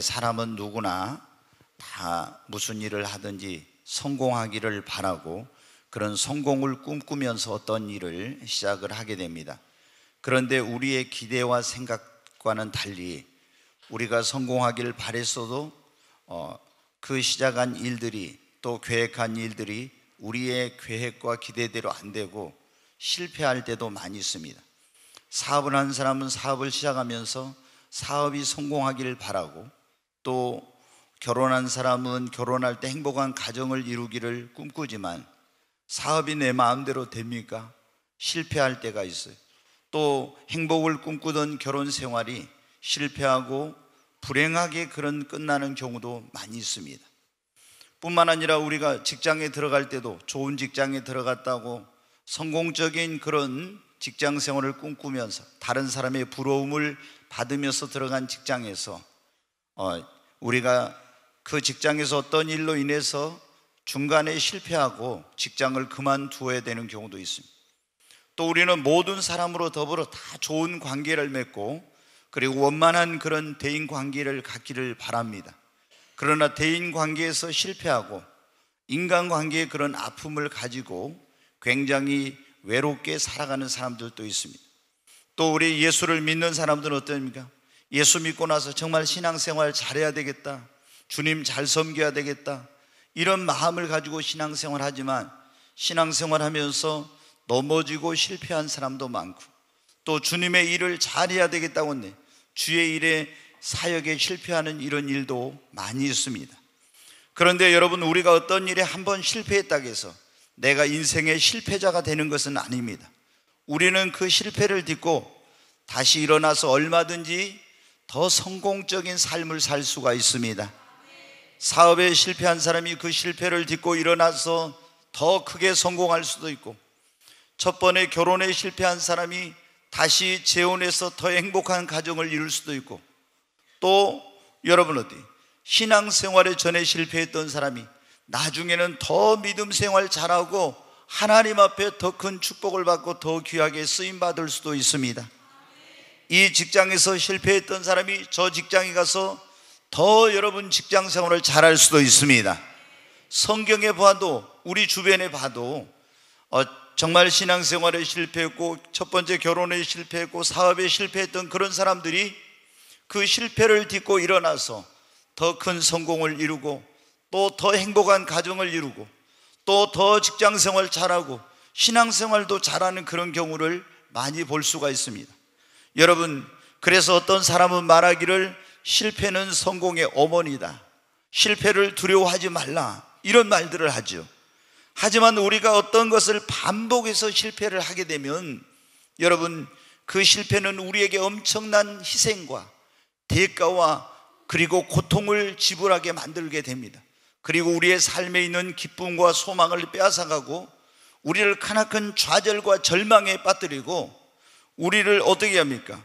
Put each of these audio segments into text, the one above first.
사람은 누구나 다 무슨 일을 하든지 성공하기를 바라고 그런 성공을 꿈꾸면서 어떤 일을 시작을 하게 됩니다. 그런데 우리의 기대와 생각과는 달리 우리가 성공하기를 바랬어도 그 시작한 일들이 또 계획한 일들이 우리의 계획과 기대대로 안 되고 실패할 때도 많이 있습니다. 사업을 하는 사람은 사업을 시작하면서 사업이 성공하기를 바라고, 또 결혼한 사람은 결혼할 때 행복한 가정을 이루기를 꿈꾸지만 사업이 내 마음대로 됩니까? 실패할 때가 있어요. 또 행복을 꿈꾸던 결혼 생활이 실패하고 불행하게 그런 끝나는 경우도 많이 있습니다. 뿐만 아니라 우리가 직장에 들어갈 때도 좋은 직장에 들어갔다고 성공적인 그런 직장 생활을 꿈꾸면서 다른 사람의 부러움을 받으면서 들어간 직장에서 우리가 그 직장에서 어떤 일로 인해서 중간에 실패하고 직장을 그만두어야 되는 경우도 있습니다. 또 우리는 모든 사람으로 더불어 다 좋은 관계를 맺고 그리고 원만한 그런 대인 관계를 갖기를 바랍니다. 그러나 대인 관계에서 실패하고 인간관계의 그런 아픔을 가지고 굉장히 외롭게 살아가는 사람들도 있습니다. 또 우리 예수를 믿는 사람들은 어떻습니까? 예수 믿고 나서 정말 신앙생활 잘해야 되겠다, 주님 잘 섬겨야 되겠다, 이런 마음을 가지고 신앙생활 하지만 신앙생활 하면서 넘어지고 실패한 사람도 많고, 또 주님의 일을 잘해야 되겠다고 했네 주의 일에 사역에 실패하는 이런 일도 많이 있습니다. 그런데 여러분, 우리가 어떤 일에 한번 실패했다고 해서 내가 인생의 실패자가 되는 것은 아닙니다. 우리는 그 실패를 딛고 다시 일어나서 얼마든지 더 성공적인 삶을 살 수가 있습니다. 사업에 실패한 사람이 그 실패를 딛고 일어나서 더 크게 성공할 수도 있고, 첫 번에 결혼에 실패한 사람이 다시 재혼해서 더 행복한 가정을 이룰 수도 있고, 또 여러분 어디 신앙생활에 전에 실패했던 사람이 나중에는 더 믿음 생활 잘하고 하나님 앞에 더 큰 축복을 받고 더 귀하게 쓰임받을 수도 있습니다. 이 직장에서 실패했던 사람이 저 직장에 가서 더 여러분 직장 생활을 잘할 수도 있습니다. 성경에 봐도 우리 주변에 봐도 정말 신앙생활에 실패했고 첫 번째 결혼에 실패했고 사업에 실패했던 그런 사람들이 그 실패를 딛고 일어나서 더 큰 성공을 이루고 또 더 행복한 가정을 이루고 또 더 직장생활 잘하고 신앙생활도 잘하는 그런 경우를 많이 볼 수가 있습니다. 여러분, 그래서 어떤 사람은 말하기를 실패는 성공의 어머니다, 실패를 두려워하지 말라, 이런 말들을 하죠. 하지만 우리가 어떤 것을 반복해서 실패를 하게 되면 여러분, 그 실패는 우리에게 엄청난 희생과 대가와 그리고 고통을 지불하게 만들게 됩니다. 그리고 우리의 삶에 있는 기쁨과 소망을 빼앗아가고 우리를 크나큰 좌절과 절망에 빠뜨리고 우리를 어떻게 합니까?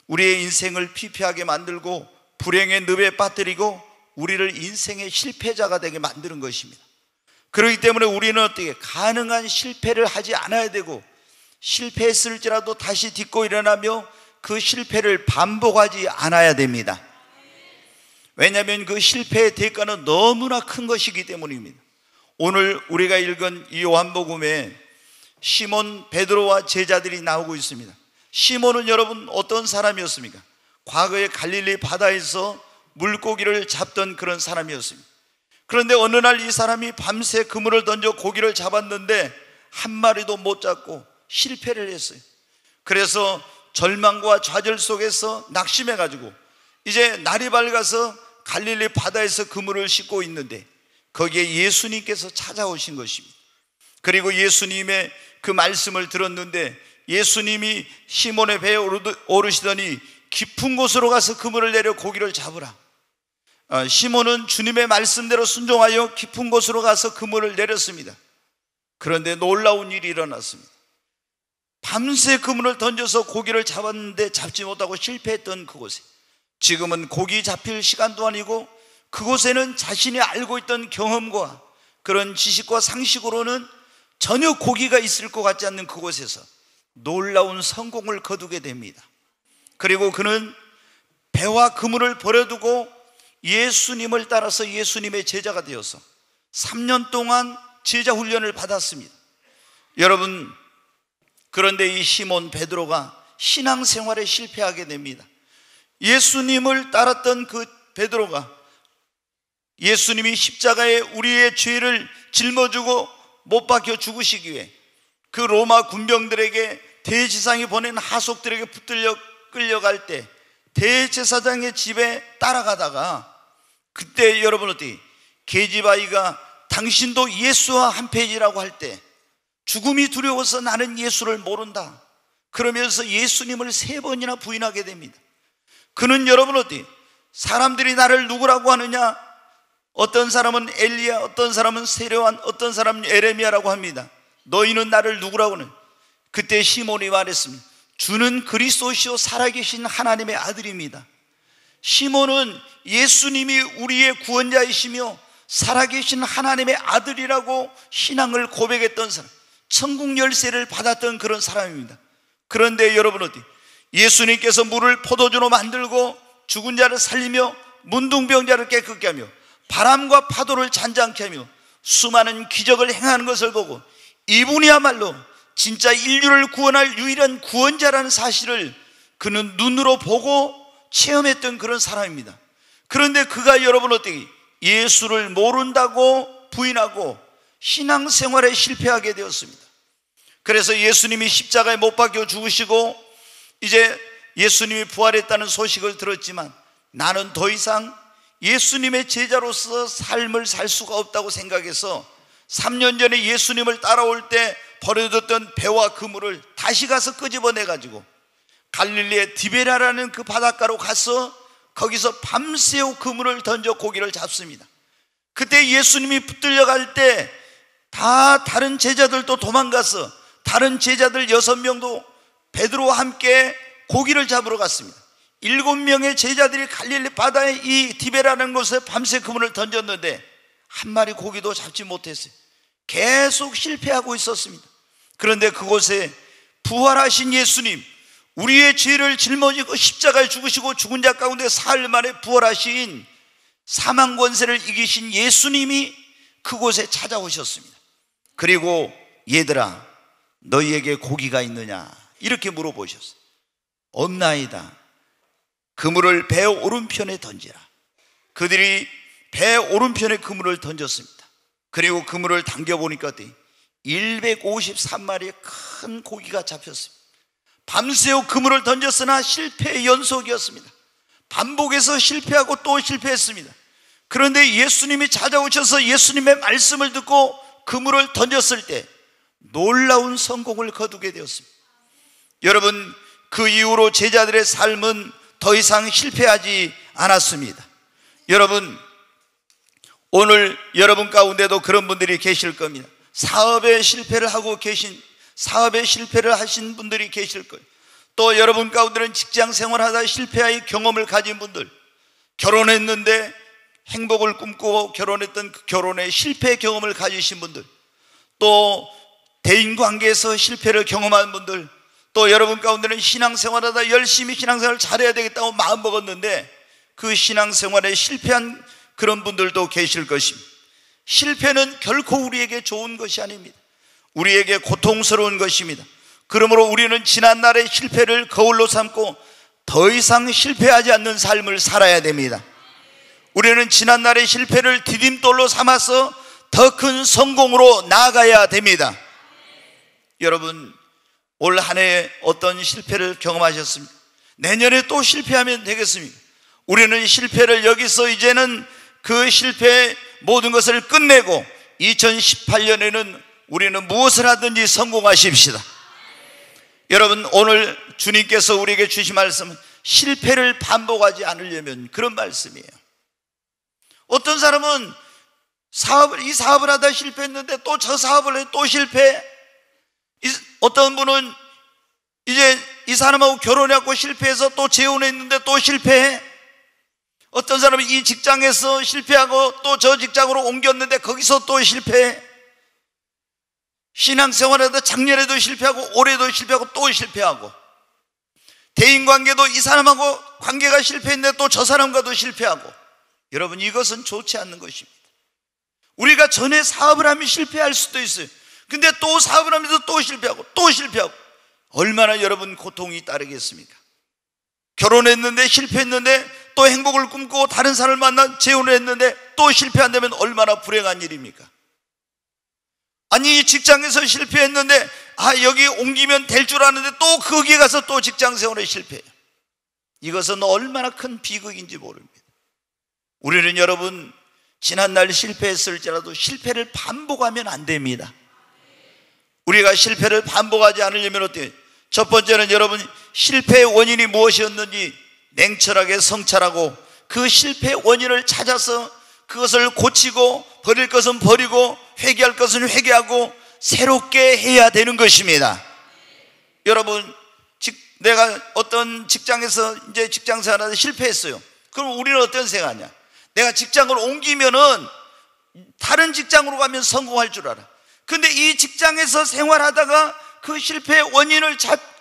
우리의 인생을 피폐하게 만들고 불행의 늪에 빠뜨리고 우리를 인생의 실패자가 되게 만드는 것입니다. 그렇기 때문에 우리는 어떻게 가능한 실패를 하지 않아야 되고, 실패했을지라도 다시 딛고 일어나며 그 실패를 반복하지 않아야 됩니다. 왜냐하면 그 실패의 대가는 너무나 큰 것이기 때문입니다. 오늘 우리가 읽은 이 요한복음에 시몬 베드로와 제자들이 나오고 있습니다. 시몬은 여러분 어떤 사람이었습니까? 과거에 갈릴리 바다에서 물고기를 잡던 그런 사람이었습니다. 그런데 어느 날 이 사람이 밤새 그물을 던져 고기를 잡았는데 한 마리도 못 잡고 실패를 했어요. 그래서 절망과 좌절 속에서 낙심해가지고 이제 날이 밝아서 갈릴리 바다에서 그물을 싣고 있는데 거기에 예수님께서 찾아오신 것입니다. 그리고 예수님의 그 말씀을 들었는데 예수님이 시몬의 배에 오르시더니 깊은 곳으로 가서 그물을 내려 고기를 잡으라. 시몬은 주님의 말씀대로 순종하여 깊은 곳으로 가서 그물을 내렸습니다. 그런데 놀라운 일이 일어났습니다. 밤새 그물을 던져서 고기를 잡았는데 잡지 못하고 실패했던 그곳에 지금은 고기 잡힐 시간도 아니고 그곳에는 자신이 알고 있던 경험과 그런 지식과 상식으로는 전혀 고기가 있을 것 같지 않는 그곳에서 놀라운 성공을 거두게 됩니다. 그리고 그는 배와 그물을 버려두고 예수님을 따라서 예수님의 제자가 되어서 3년 동안 제자 훈련을 받았습니다. 여러분, 그런데 이 시몬 베드로가 신앙생활에 실패하게 됩니다. 예수님을 따랐던 그 베드로가 예수님이 십자가에 우리의 죄를 짊어지고 못 박혀 죽으시기 위해 그 로마 군병들에게 대지상이 보낸 하속들에게 붙들려 끌려갈 때 대제사장의 집에 따라가다가, 그때 여러분 어떻게 계집아이가 당신도 예수와 한 패지라고 할 때 죽음이 두려워서 나는 예수를 모른다 그러면서 예수님을 3번이나 부인하게 됩니다. 그는 여러분 어떻게 사람들이 나를 누구라고 하느냐, 어떤 사람은 엘리야, 어떤 사람은 세례요한, 어떤 사람은 에레미야라고 합니다. 너희는 나를 누구라고 하느냐. 그때 시몬이 말했습니다. 주는 그리스도시요 살아계신 하나님의 아들입니다. 시몬은 예수님이 우리의 구원자이시며 살아계신 하나님의 아들이라고 신앙을 고백했던 사람, 천국 열쇠를 받았던 그런 사람입니다. 그런데 여러분 어디 예수님께서 물을 포도주로 만들고 죽은 자를 살리며 문둥병자를 깨끗게 하며 바람과 파도를 잔잔케 하며 수많은 기적을 행하는 것을 보고 이분이야말로 진짜 인류를 구원할 유일한 구원자라는 사실을 그는 눈으로 보고 체험했던 그런 사람입니다. 그런데 그가 여러분 어떻게 예수를 모른다고 부인하고 신앙생활에 실패하게 되었습니다. 그래서 예수님이 십자가에 못 박혀 죽으시고 이제 예수님이 부활했다는 소식을 들었지만 나는 더 이상 예수님의 제자로서 삶을 살 수가 없다고 생각해서 3년 전에 예수님을 따라올 때 버려뒀던 배와 그물을 다시 가서 끄집어내가지고 갈릴리의 디베라라는 그 바닷가로 가서 거기서 밤새우 그물을 던져 고기를 잡습니다. 그때 예수님이 붙들려갈 때 다 다른 제자들도 도망가서 다른 제자들 6명도 베드로와 함께 고기를 잡으러 갔습니다. 7명의 제자들이 갈릴리 바다에 이 디베라는 곳에 밤새 그물을 던졌는데 한 마리 고기도 잡지 못했어요. 계속 실패하고 있었습니다. 그런데 그곳에 부활하신 예수님, 우리의 죄를 짊어지고 십자가에 죽으시고 죽은 자 가운데 사흘 만에 부활하신 사망 권세를 이기신 예수님이 그곳에 찾아오셨습니다. 그리고 얘들아 너희에게 고기가 있느냐 이렇게 물어보셨어요. 없나이다. 그물을 배 오른편에 던지라. 그들이 배 오른편에 그물을 던졌습니다. 그리고 그물을 당겨보니까 153마리의 큰 고기가 잡혔습니다. 밤새우 그물을 던졌으나 실패의 연속이었습니다. 반복해서 실패하고 또 실패했습니다. 그런데 예수님이 찾아오셔서 예수님의 말씀을 듣고 그물을 던졌을 때 놀라운 성공을 거두게 되었습니다. 여러분, 그 이후로 제자들의 삶은 더 이상 실패하지 않았습니다. 여러분, 오늘 여러분 가운데도 그런 분들이 계실 겁니다. 사업에 실패를 하신 분들이 계실 거예요. 또 여러분 가운데는 직장 생활하다 실패의 경험을 가진 분들, 결혼했는데 행복을 꿈꾸고 결혼했던 그 결혼의 실패 경험을 가지신 분들, 또 대인관계에서 실패를 경험한 분들, 또 여러분 가운데는 신앙생활하다 열심히 신앙생활을 잘해야 되겠다고 마음먹었는데 그 신앙생활에 실패한 그런 분들도 계실 것입니다. 실패는 결코 우리에게 좋은 것이 아닙니다. 우리에게 고통스러운 것입니다. 그러므로 우리는 지난날의 실패를 거울로 삼고 더 이상 실패하지 않는 삶을 살아야 됩니다. 우리는 지난날의 실패를 디딤돌로 삼아서 더 큰 성공으로 나아가야 됩니다. 여러분, 올 한 해 어떤 실패를 경험하셨습니까? 내년에 또 실패하면 되겠습니까? 우리는 실패를 여기서 이제는 그 실패의 모든 것을 끝내고 2018년에는 우리는 무엇을 하든지 성공하십시다. 여러분, 오늘 주님께서 우리에게 주신 말씀은 실패를 반복하지 않으려면 그런 말씀이에요. 어떤 사람은 이 사업을 하다 실패했는데 또 저 사업을 해 또 실패. 어떤 분은 이제 이 사람하고 결혼해갖고 실패해서 또 재혼했는데 또 실패해. 어떤 사람은 이 직장에서 실패하고 또 저 직장으로 옮겼는데 거기서 또 실패해. 신앙생활에도 작년에도 실패하고 올해도 실패하고 또 실패하고, 대인관계도 이 사람하고 관계가 실패했는데 또 저 사람과도 실패하고, 여러분, 이것은 좋지 않는 것입니다. 우리가 전에 사업을 하면 실패할 수도 있어요. 근데 또 사업을 하면서 또 실패하고 또 실패하고, 얼마나 여러분 고통이 따르겠습니까? 결혼했는데 실패했는데 또 행복을 꿈꾸고 다른 사람을 만나 재혼을 했는데 또 실패한다면 얼마나 불행한 일입니까? 아니, 직장에서 실패했는데 여기 옮기면 될 줄 아는데 또 거기에 가서 또 직장 생활에 실패해요. 이것은 얼마나 큰 비극인지 모릅니다. 우리는 여러분, 지난날 실패했을지라도 실패를 반복하면 안 됩니다. 우리가 실패를 반복하지 않으려면 어때요? 첫 번째는 여러분, 실패의 원인이 무엇이었는지 냉철하게 성찰하고 그 실패의 원인을 찾아서 그것을 고치고, 버릴 것은 버리고, 회개할 것은 회개하고 새롭게 해야 되는 것입니다. 여러분, 내가 어떤 직장에서 이제 직장 생활하다 실패했어요. 그럼 우리는 어떤 생각하냐? 내가 직장을 옮기면은 다른 직장으로 가면 성공할 줄 알아. 근데 이 직장에서 생활하다가 그 실패의 원인을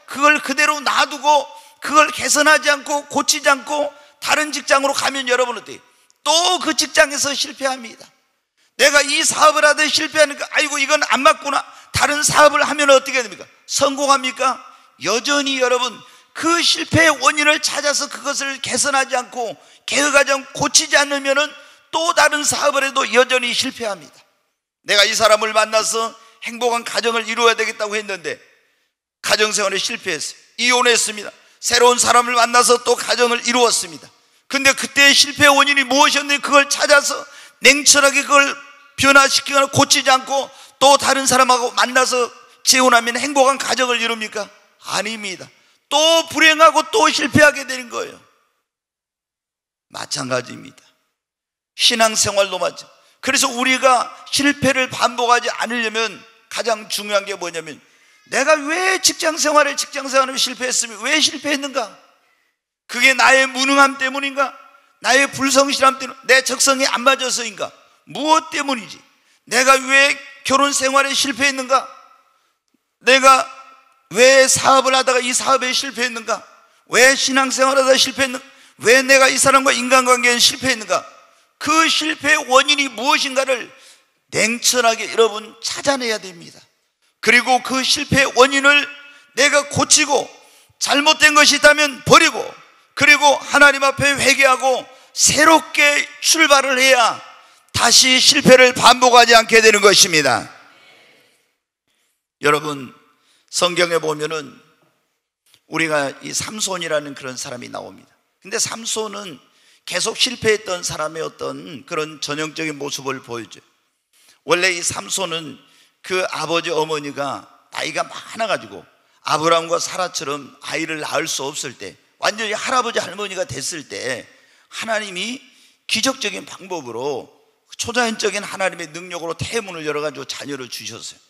그걸 그대로 놔두고 그걸 개선하지 않고 고치지 않고 다른 직장으로 가면 여러분 어때요? 또 그 직장에서 실패합니다. 내가 이 사업을 하다 실패하니까 아이고 이건 안 맞구나, 다른 사업을 하면 어떻게 됩니까? 성공합니까? 여전히 여러분, 그 실패의 원인을 찾아서 그것을 개선하지 않고 개혁하지 않고 고치지 않으면 또 다른 사업을 해도 여전히 실패합니다. 내가 이 사람을 만나서 행복한 가정을 이루어야 되겠다고 했는데 가정생활에 실패했어요. 이혼했습니다. 새로운 사람을 만나서 또 가정을 이루었습니다. 근데 그때의 실패의 원인이 무엇이었는지 그걸 찾아서 냉철하게 그걸 변화시키거나 고치지 않고 또 다른 사람하고 만나서 재혼하면 행복한 가정을 이룹니까? 아닙니다. 또 불행하고 또 실패하게 되는 거예요. 마찬가지입니다. 신앙생활도 마찬가지. 그래서 우리가 실패를 반복하지 않으려면 가장 중요한 게 뭐냐면, 내가 왜 직장생활에 실패했으면 왜 실패했는가? 그게 나의 무능함 때문인가? 나의 불성실함 때문인가? 내 적성에 안 맞아서인가? 무엇 때문이지? 내가 왜 결혼생활에 실패했는가? 내가 왜 사업을 하다가 이 사업에 실패했는가? 왜 신앙생활을 하다가 실패했는가? 왜 내가 이 사람과 인간관계에 실패했는가? 그 실패의 원인이 무엇인가를 냉철하게 여러분 찾아내야 됩니다. 그리고 그 실패의 원인을 내가 고치고 잘못된 것이 있다면 버리고, 그리고 하나님 앞에 회개하고 새롭게 출발을 해야 다시 실패를 반복하지 않게 되는 것입니다. 여러분, 성경에 보면은 우리가 이 삼손이라는 그런 사람이 나옵니다. 근데 삼손은 계속 실패했던 사람의 어떤 그런 전형적인 모습을 보여줘요. 원래 이 삼손은 그 아버지 어머니가 나이가 많아가지고 아브라함과 사라처럼 아이를 낳을 수 없을 때, 완전히 할아버지 할머니가 됐을 때 하나님이 기적적인 방법으로 초자연적인 하나님의 능력으로 태문을 열어가지고 자녀를 주셨어요.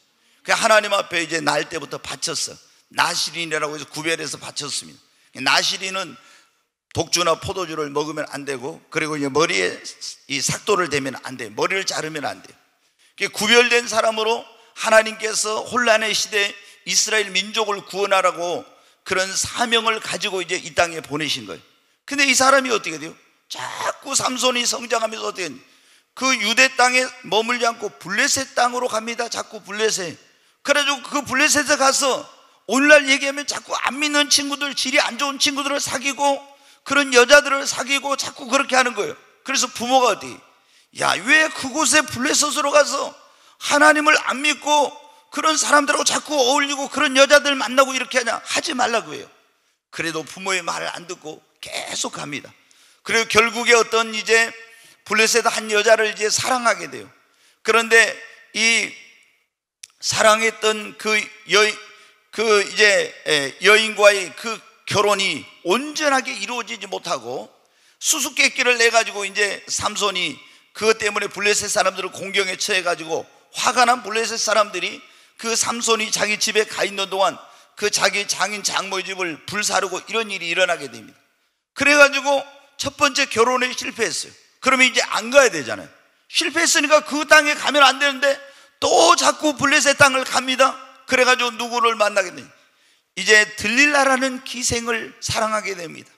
그 하나님 앞에 이제 날 때부터 바쳤어. 나시린이라고 해서 구별해서 바쳤습니다. 나시린은 독주나 포도주를 먹으면 안 되고, 그리고 이제 머리에 이 삭도를 대면 안 돼요. 머리를 자르면 안 돼요. 구별된 사람으로 하나님께서 혼란의 시대에 이스라엘 민족을 구원하라고 그런 사명을 가지고 이제 이 땅에 보내신 거예요. 근데 이 사람이 어떻게 돼요? 자꾸 삼손이 성장하면서 어떻게 돼요? 그 유대 땅에 머물지 않고 블레셋 땅으로 갑니다. 자꾸 블레셋. 그래가지고 그 블레셋에 가서 오늘날 얘기하면 자꾸 안 믿는 친구들, 질이 안 좋은 친구들을 사귀고 그런 여자들을 사귀고 자꾸 그렇게 하는 거예요. 그래서 부모가 어디? 야, 왜 그곳에 블레셋으로 가서 하나님을 안 믿고 그런 사람들하고 자꾸 어울리고 그런 여자들 만나고 이렇게 하냐? 하지 말라고 해요. 그래도 부모의 말을 안 듣고 계속 갑니다. 그리고 결국에 어떤 이제 블레셋 한 여자를 이제 사랑하게 돼요. 그런데 이 사랑했던 그 여인과의 그 결혼이 온전하게 이루어지지 못하고 수수께끼를 내가지고 이제 삼손이 그것 때문에 블레셋 사람들을 공경에 처해가지고 화가 난 블레셋 사람들이 그 삼손이 자기 집에 가 있는 동안 그 자기 장인 장모의 집을 불사르고 이런 일이 일어나게 됩니다. 그래가지고 첫 번째 결혼에 실패했어요. 그러면 이제 안 가야 되잖아요. 실패했으니까 그 땅에 가면 안 되는데 또 자꾸 블레셋 땅을 갑니다. 그래가지고 누구를 만나겠느냐? 이제 들릴라라는 기생을 사랑하게 됩니다.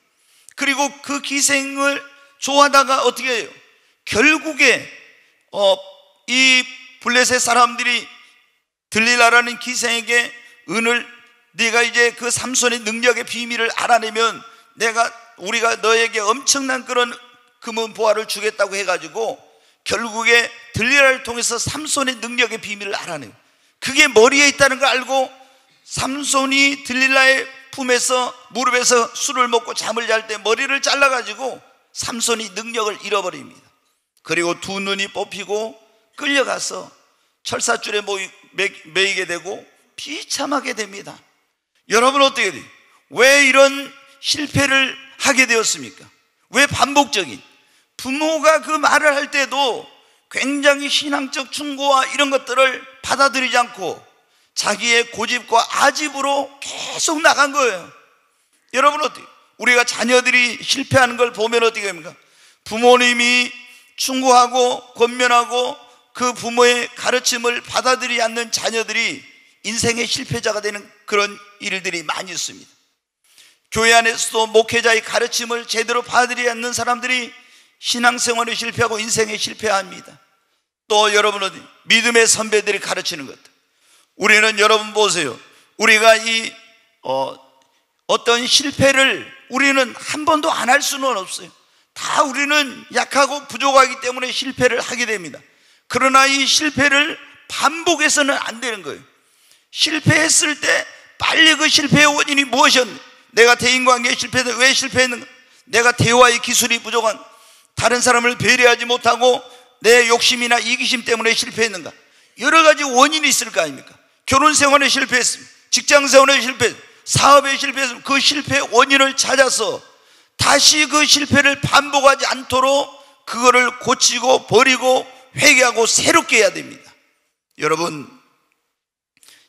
그리고 그 기생을 좋아하다가 어떻게 해요? 결국에 이 블레셋 사람들이 들릴라라는 기생에게 네가 이제 그 삼손의 능력의 비밀을 알아내면 우리가 너에게 엄청난 그런 금은 보화를 주겠다고 해가지고 결국에 들릴라를 통해서 삼손의 능력의 비밀을 알아내요. 그게 머리에 있다는 걸 알고 삼손이 들릴라의 품에서 무릎에서 술을 먹고 잠을 잘 때 머리를 잘라가지고 삼손이 능력을 잃어버립니다. 그리고 두 눈이 뽑히고 끌려가서 철사줄에 매이게 되고 비참하게 됩니다. 여러분 어떻게 돼요? 왜 이런 실패를 하게 되었습니까? 왜 반복적인? 부모가 그 말을 할 때도 굉장히 신앙적 충고와 이런 것들을 받아들이지 않고 자기의 고집과 아집으로 계속 나간 거예요. 여러분 어떻게? 우리가 자녀들이 실패하는 걸 보면 어떻게 됩니까? 부모님이 충고하고 권면하고 그 부모의 가르침을 받아들이지 않는 자녀들이 인생의 실패자가 되는 그런 일들이 많이 있습니다. 교회 안에서도 목회자의 가르침을 제대로 받아들이지 않는 사람들이 신앙생활에 실패하고 인생에 실패합니다. 또 여러분은 믿음의 선배들이 가르치는 것, 우리는 여러분 보세요. 우리가 어떤 실패를 우리는 한 번도 안 할 수는 없어요. 다 우리는 약하고 부족하기 때문에 실패를 하게 됩니다. 그러나 이 실패를 반복해서는 안 되는 거예요. 실패했을 때 빨리 그 실패의 원인이 무엇이었는지, 내가 대인관계에 실패했는데 왜 실패했는가, 내가 대화의 기술이 부족한, 다른 사람을 배려하지 못하고 내 욕심이나 이기심 때문에 실패했는가, 여러 가지 원인이 있을 거 아닙니까? 결혼생활에 실패했습니다. 직장생활에 실패했습니다. 사업에 실패했습니다. 그 실패의 원인을 찾아서 다시 그 실패를 반복하지 않도록 그거를 고치고 버리고 회개하고 새롭게 해야 됩니다. 여러분,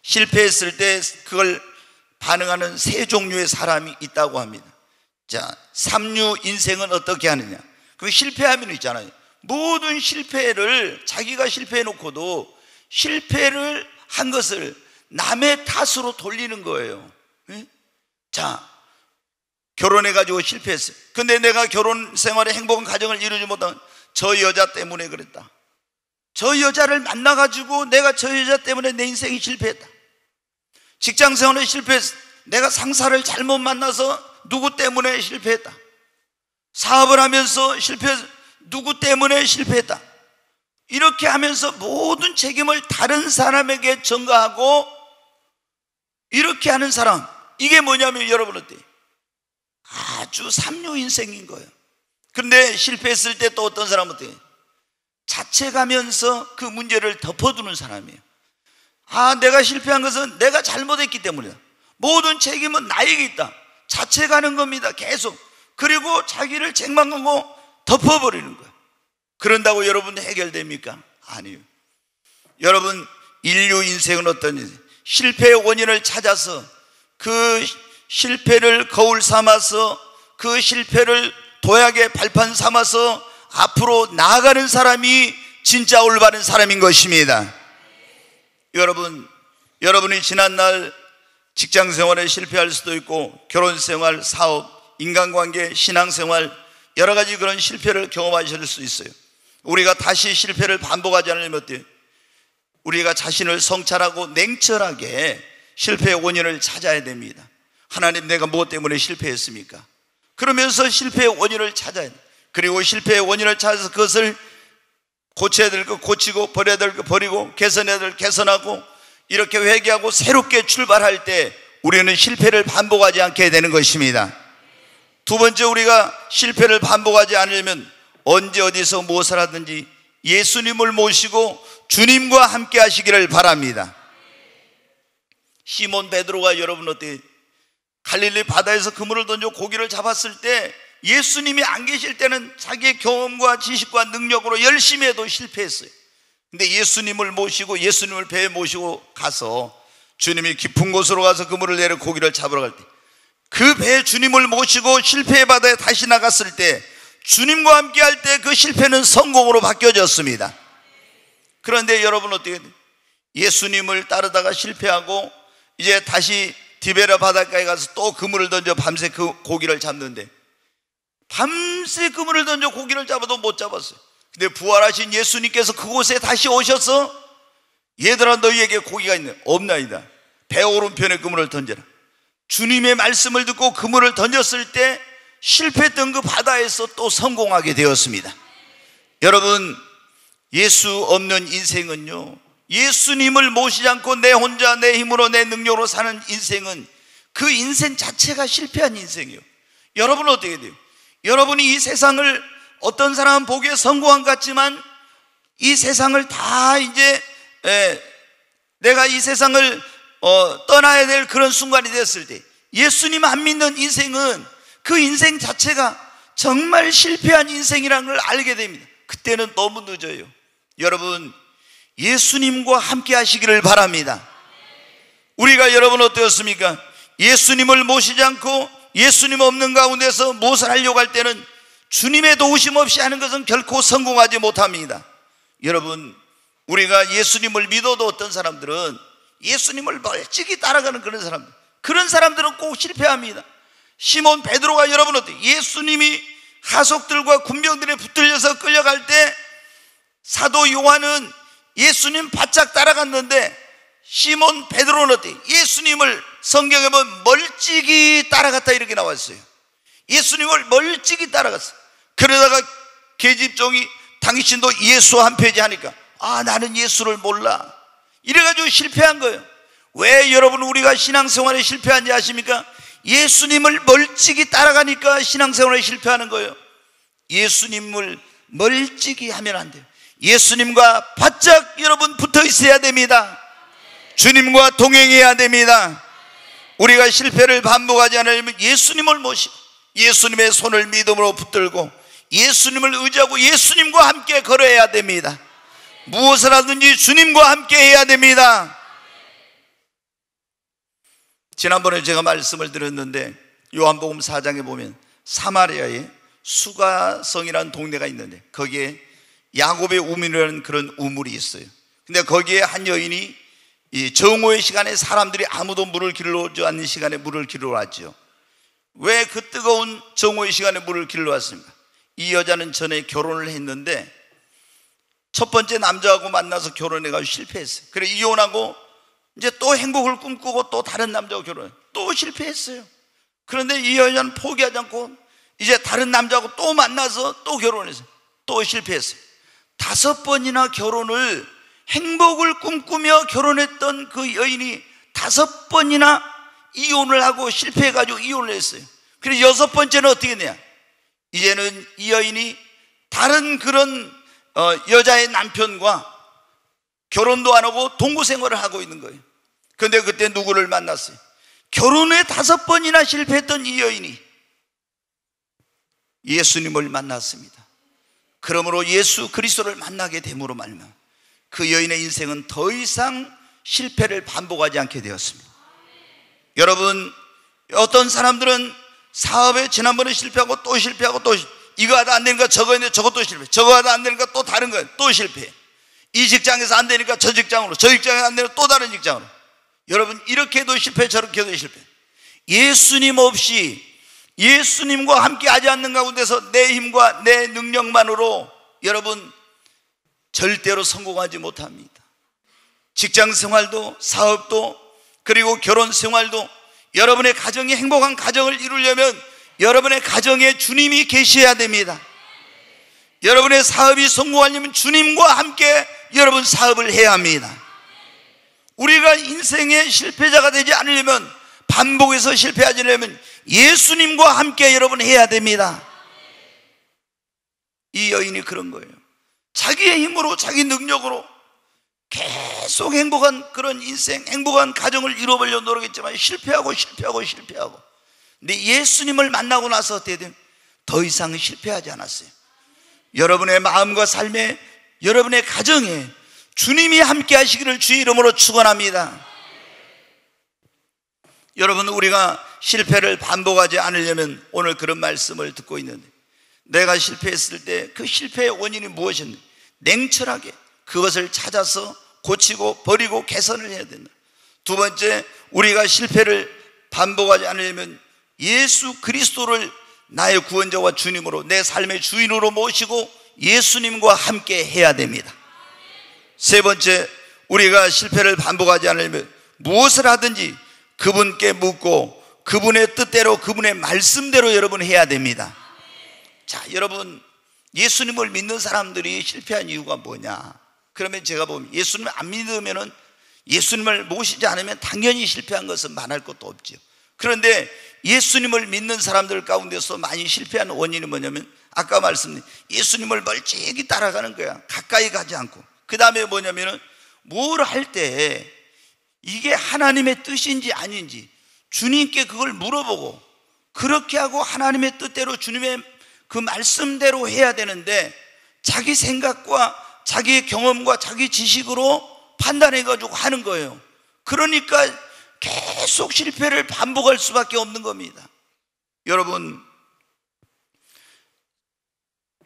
실패했을 때 그걸 반응하는 세 종류의 사람이 있다고 합니다. 자, 삼류 인생은 어떻게 하느냐? 그 실패하면 있잖아요. 모든 실패를 자기가 실패해놓고도 실패를 한 것을 남의 탓으로 돌리는 거예요. 자, 결혼해가지고 실패했어요. 근데 내가 결혼 생활에 행복한 가정을 이루지 못한 저 여자 때문에 그랬다. 저 여자를 만나가지고 내가 저 여자 때문에 내 인생이 실패했다. 직장 생활에 실패했어. 내가 상사를 잘못 만나서 누구 때문에 실패했다. 사업을 하면서 실패해서 누구 때문에 실패했다. 이렇게 하면서 모든 책임을 다른 사람에게 전가하고 이렇게 하는 사람, 이게 뭐냐면 여러분 어때요? 아주 삼류 인생인 거예요. 그런데 실패했을 때 또 어떤 사람은 어때요? 자책하면서 그 문제를 덮어두는 사람이에요. 내가 실패한 것은 내가 잘못했기 때문이다. 모든 책임은 나에게 있다. 자책하는 겁니다. 계속. 그리고 자기를 책망하고 덮어버리는 거예요. 그런다고 여러분 해결됩니까? 아니요. 여러분, 인류 인생은 어떤 인생? 실패의 원인을 찾아서 그 실패를 거울 삼아서 그 실패를 도약의 발판 삼아서 앞으로 나아가는 사람이 진짜 올바른 사람인 것입니다. 여러분이 지난날 직장생활에 실패할 수도 있고 결혼생활, 사업, 인간관계, 신앙생활 여러 가지 그런 실패를 경험하실 수 있어요. 우리가 다시 실패를 반복하지 않으려면 어때요? 우리가 자신을 성찰하고 냉철하게 실패의 원인을 찾아야 됩니다. 하나님, 내가 무엇 때문에 실패했습니까? 그러면서 실패의 원인을 찾아야 돼요. 그리고 실패의 원인을 찾아서 그것을 고쳐야 될 거 고치고 버려야 될 거 버리고 개선해야 될 거 개선하고 이렇게 회개하고 새롭게 출발할 때 우리는 실패를 반복하지 않게 되는 것입니다. 두 번째, 우리가 실패를 반복하지 않으려면 언제 어디서 무엇을 하든지 예수님을 모시고 주님과 함께 하시기를 바랍니다. 시몬 베드로가 여러분 어때요? 갈릴리 바다에서 그물을 던져 고기를 잡았을 때 예수님이 안 계실 때는 자기의 경험과 지식과 능력으로 열심히 해도 실패했어요. 근데 예수님을 모시고 예수님을 배에 모시고 가서 주님이 깊은 곳으로 가서 그물을 내려 고기를 잡으러 갈 때 그 배에 주님을 모시고 실패의 바다에 다시 나갔을 때 주님과 함께 할 때 그 실패는 성공으로 바뀌어졌습니다. 그런데 여러분 어떻게 돼요? 예수님을 따르다가 실패하고 이제 다시 디베라 바닷가에 가서 또 그물을 던져 밤새 그 고기를 잡는데 밤새 그물을 던져 고기를 잡아도 못 잡았어요. 근데 부활하신 예수님께서 그곳에 다시 오셔서 얘들아 너희에게 고기가 있느냐? 없나이다. 배 오른편에 그물을 던져라. 주님의 말씀을 듣고 그물을 던졌을 때 실패했던 그 바다에서 또 성공하게 되었습니다. 여러분, 예수 없는 인생은요, 예수님을 모시지 않고 내 혼자 내 힘으로 내 능력으로 사는 인생은 그 인생 자체가 실패한 인생이에요. 여러분은 어떻게 돼요? 여러분이 이 세상을 어떤 사람은 보기에 성공한 것 같지만 이 세상을 다 이제 내가 이 세상을 떠나야 될 그런 순간이 됐을 때 예수님 안 믿는 인생은 그 인생 자체가 정말 실패한 인생이라는 걸 알게 됩니다. 그때는 너무 늦어요. 여러분, 예수님과 함께 하시기를 바랍니다. 우리가 여러분 어떠셨습니까? 예수님을 모시지 않고 예수님 없는 가운데서 무엇을 하려고 할 때는 주님의 도우심 없이 하는 것은 결코 성공하지 못합니다. 여러분, 우리가 예수님을 믿어도 어떤 사람들은 예수님을 멀찍이 따라가는 그런 사람들은 꼭 실패합니다. 시몬 베드로가 여러분 어때요? 예수님이 하속들과 군병들에 붙들려서 끌려갈 때 사도 요한은 예수님 바짝 따라갔는데 시몬 베드로는 어때요? 예수님을 성경에 보면 멀찍이 따라갔다 이렇게 나왔어요. 예수님을 멀찍이 따라갔어요. 그러다가 계집종이 당신도 예수 한 표지 하니까 나는 예수를 몰라 이래가지고 실패한 거예요. 왜 여러분 우리가 신앙생활에 실패한지 아십니까? 예수님을 멀찍이 따라가니까 신앙생활에 실패하는 거예요. 예수님을 멀찍이 하면 안 돼요. 예수님과 바짝 여러분 붙어 있어야 됩니다. 주님과 동행해야 됩니다. 우리가 실패를 반복하지 않으려면 예수님을 모시고 예수님의 손을 믿음으로 붙들고 예수님을 의지하고 예수님과 함께 걸어야 됩니다. 무엇을 하든지 주님과 함께 해야 됩니다. 지난번에 제가 말씀을 드렸는데 요한복음 4장에 보면 사마리아에 수가성이라는 동네가 있는데 거기에 야곱의 우물이라는 그런 우물이 있어요. 근데 거기에 한 여인이 이 정오의 시간에 사람들이 아무도 물을 길러 오지 않는 시간에 물을 길러 왔죠. 왜 그 뜨거운 정오의 시간에 물을 길러 왔습니까? 이 여자는 전에 결혼을 했는데 첫 번째 남자하고 만나서 결혼해가지고 실패했어요. 그래 이혼하고 이제 또 행복을 꿈꾸고 또 다른 남자하고 결혼해 또 실패했어요. 그런데 이 여자는 포기하지 않고 이제 다른 남자하고 또 만나서 또 결혼했어요. 또 실패했어요. 5번이나 결혼을 행복을 꿈꾸며 결혼했던 그 여인이 5번이나 이혼을 하고 실패해가지고 이혼을 했어요. 그래서 6번째는 어떻게 했냐? 이제는 이 여인이 다른 그런 여자의 남편과 결혼도 안 하고 동거 생활을 하고 있는 거예요. 그런데 그때 누구를 만났어요? 결혼에 5번이나 실패했던 이 여인이 예수님을 만났습니다. 그러므로 예수 그리스도를 만나게 됨으로 말미암아 그 여인의 인생은 더 이상 실패를 반복하지 않게 되었습니다. 여러분, 어떤 사람들은 사업에 지난번에 실패하고 또 실패하고 또 이거 하다 안 되니까 저거 했는데 저것도 실패, 저거 하다 안 되니까 또 다른 거 또 실패, 이 직장에서 안 되니까 저 직장으로, 저 직장에서 안 되니까 또 다른 직장으로. 여러분, 이렇게도 실패 저렇게도 실패. 예수님 없이 예수님과 함께 하지 않는 가운데서 내 힘과 내 능력만으로 여러분 절대로 성공하지 못합니다. 직장 생활도 사업도 그리고 결혼 생활도 여러분의 가정이 행복한 가정을 이루려면 여러분의 가정에 주님이 계셔야 됩니다. 여러분의 사업이 성공하려면 주님과 함께 여러분 사업을 해야 합니다. 우리가 인생의 실패자가 되지 않으려면, 반복해서 실패하지 않으려면 예수님과 함께 여러분 해야 됩니다. 이 여인이 그런 거예요. 자기의 힘으로 자기 능력으로 계속 행복한 그런 인생, 행복한 가정을 이루어보려고 노력했지만 실패하고 근데 예수님을 만나고 나서 어떻게 되면 더 이상 실패하지 않았어요. 여러분의 마음과 삶에, 여러분의 가정에 주님이 함께 하시기를 주의 이름으로 축원합니다. 여러분, 우리가 실패를 반복하지 않으려면 오늘 그런 말씀을 듣고 있는데, 내가 실패했을 때 그 실패의 원인이 무엇인지 냉철하게 그것을 찾아서 고치고 버리고 개선을 해야 된다. 두 번째, 우리가 실패를 반복하지 않으려면 예수 그리스도를 나의 구원자와 주님으로 내 삶의 주인으로 모시고 예수님과 함께 해야 됩니다. 세 번째, 우리가 실패를 반복하지 않으려면 무엇을 하든지 그분께 묻고 그분의 뜻대로, 그분의 말씀대로 여러분 해야 됩니다. 자, 여러분, 예수님을 믿는 사람들이 실패한 이유가 뭐냐? 그러면 제가 보면 예수님을 안 믿으면은, 예수님을 모시지 않으면 당연히 실패한 것은 말할 것도 없죠. 그런데 예수님을 믿는 사람들 가운데서 많이 실패하는 원인이 뭐냐면, 아까 말씀드린 예수님을 멀찍이 따라가는 거야. 가까이 가지 않고. 그 다음에 뭐냐면은, 뭘 할 때 이게 하나님의 뜻인지 아닌지 주님께 그걸 물어보고, 그렇게 하고 하나님의 뜻대로 주님의 그 말씀대로 해야 되는데, 자기 생각과 자기의 경험과 자기 지식으로 판단해가지고 하는 거예요. 그러니까 계속 실패를 반복할 수밖에 없는 겁니다. 여러분,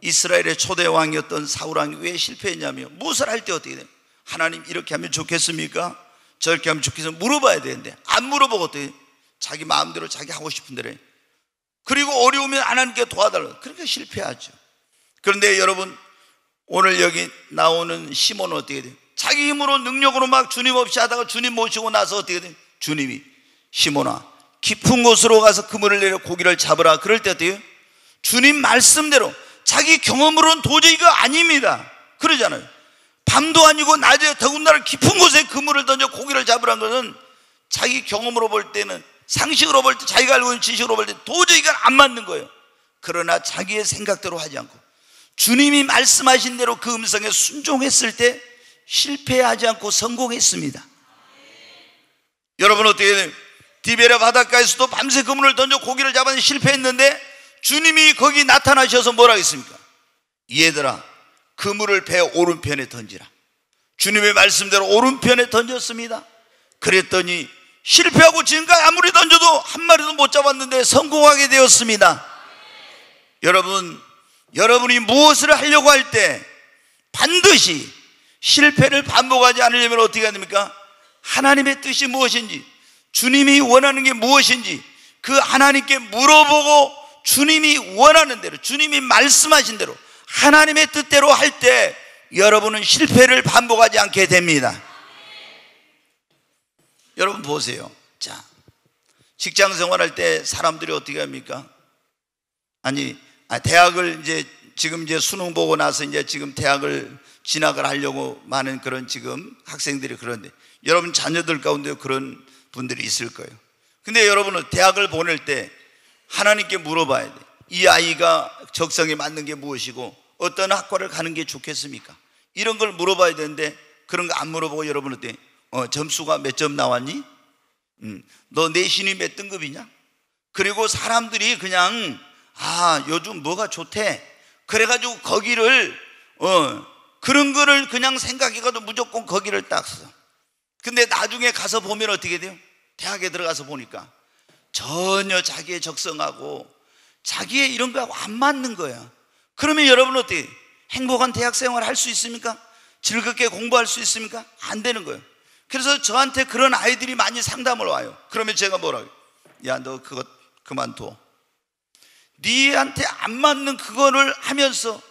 이스라엘의 초대 왕이었던 사울 왕이 왜 실패했냐면, 무엇을 할 때 어떻게 돼요? 하나님 이렇게 하면 좋겠습니까? 저렇게 하면 좋겠습니까? 물어봐야 되는데 안 물어보고 어떻게 해요? 자기 마음대로 자기 하고 싶은 대로 해. 그리고 어려우면 하나님께 도와달라고. 그러니까 실패하죠. 그런데 여러분, 오늘 여기 나오는 시몬은 어떻게 돼요? 자기 힘으로 능력으로 막 주님 없이 하다가 주님 모시고 나서 어떻게 돼요? 주님이 시몬아 깊은 곳으로 가서 그물을 내려 고기를 잡으라. 그럴 때 어때요? 주님 말씀대로, 자기 경험으로는 도저히 이거 아닙니다. 그러잖아요. 밤도 아니고 낮에 더군다나 깊은 곳에 그물을 던져 고기를 잡으라는 것은 자기 경험으로 볼 때는, 상식으로 볼 때, 자기가 알고 있는 지식으로 볼 때 도저히 이건 안 맞는 거예요. 그러나 자기의 생각대로 하지 않고 주님이 말씀하신 대로 그 음성에 순종했을 때 실패하지 않고 성공했습니다. 여러분 어떻게 돼요? 디베랴 바닷가에서도 밤새 그물을 던져 고기를 잡았는데 실패했는데 주님이 거기 나타나셔서 뭐라 했습니까? 얘들아, 그물을 배 오른편에 던지라. 주님의 말씀대로 오른편에 던졌습니다. 그랬더니 실패하고 지금까지 아무리 던져도 한 마리도 못 잡았는데 성공하게 되었습니다. 여러분, 여러분이 무엇을 하려고 할 때 반드시 실패를 반복하지 않으려면 어떻게 해야 됩니까? 하나님의 뜻이 무엇인지, 주님이 원하는 게 무엇인지 그 하나님께 물어보고 주님이 원하는 대로, 주님이 말씀하신 대로 하나님의 뜻대로 할 때 여러분은 실패를 반복하지 않게 됩니다. 여러분 보세요. 자, 직장 생활할 때 사람들이 어떻게 합니까? 대학을 지금 수능 보고 나서 지금 대학을 진학을 하려고 많은 그런 지금 학생들이, 그런데 여러분 자녀들 가운데 그런 분들이 있을 거예요. 근데 여러분은 대학을 보낼 때 하나님께 물어봐야 돼. 이 아이가 적성에 맞는 게 무엇이고 어떤 학과를 가는 게 좋겠습니까? 이런 걸 물어봐야 되는데 그런 거 안 물어보고 여러분 어때? 점수가 몇 점 나왔니? 너 내신이 몇 등급이냐? 그리고 사람들이 그냥 요즘 뭐가 좋대 그래가지고 거기를 그런 거를 그냥 생각해가지고 무조건 거기를 딱 써. 근데 나중에 가서 보면 어떻게 돼요? 대학에 들어가서 보니까 전혀 자기의 적성하고 자기의 이런 거하고 안 맞는 거야. 그러면 여러분 어떻게 행복한 대학 생활 할 수 있습니까? 즐겁게 공부할 수 있습니까? 안 되는 거예요. 그래서 저한테 그런 아이들이 많이 상담을 와요. 그러면 제가 뭐라고 해요? 야, 너 그거 그만둬. 니한테 안 맞는 그거를 하면서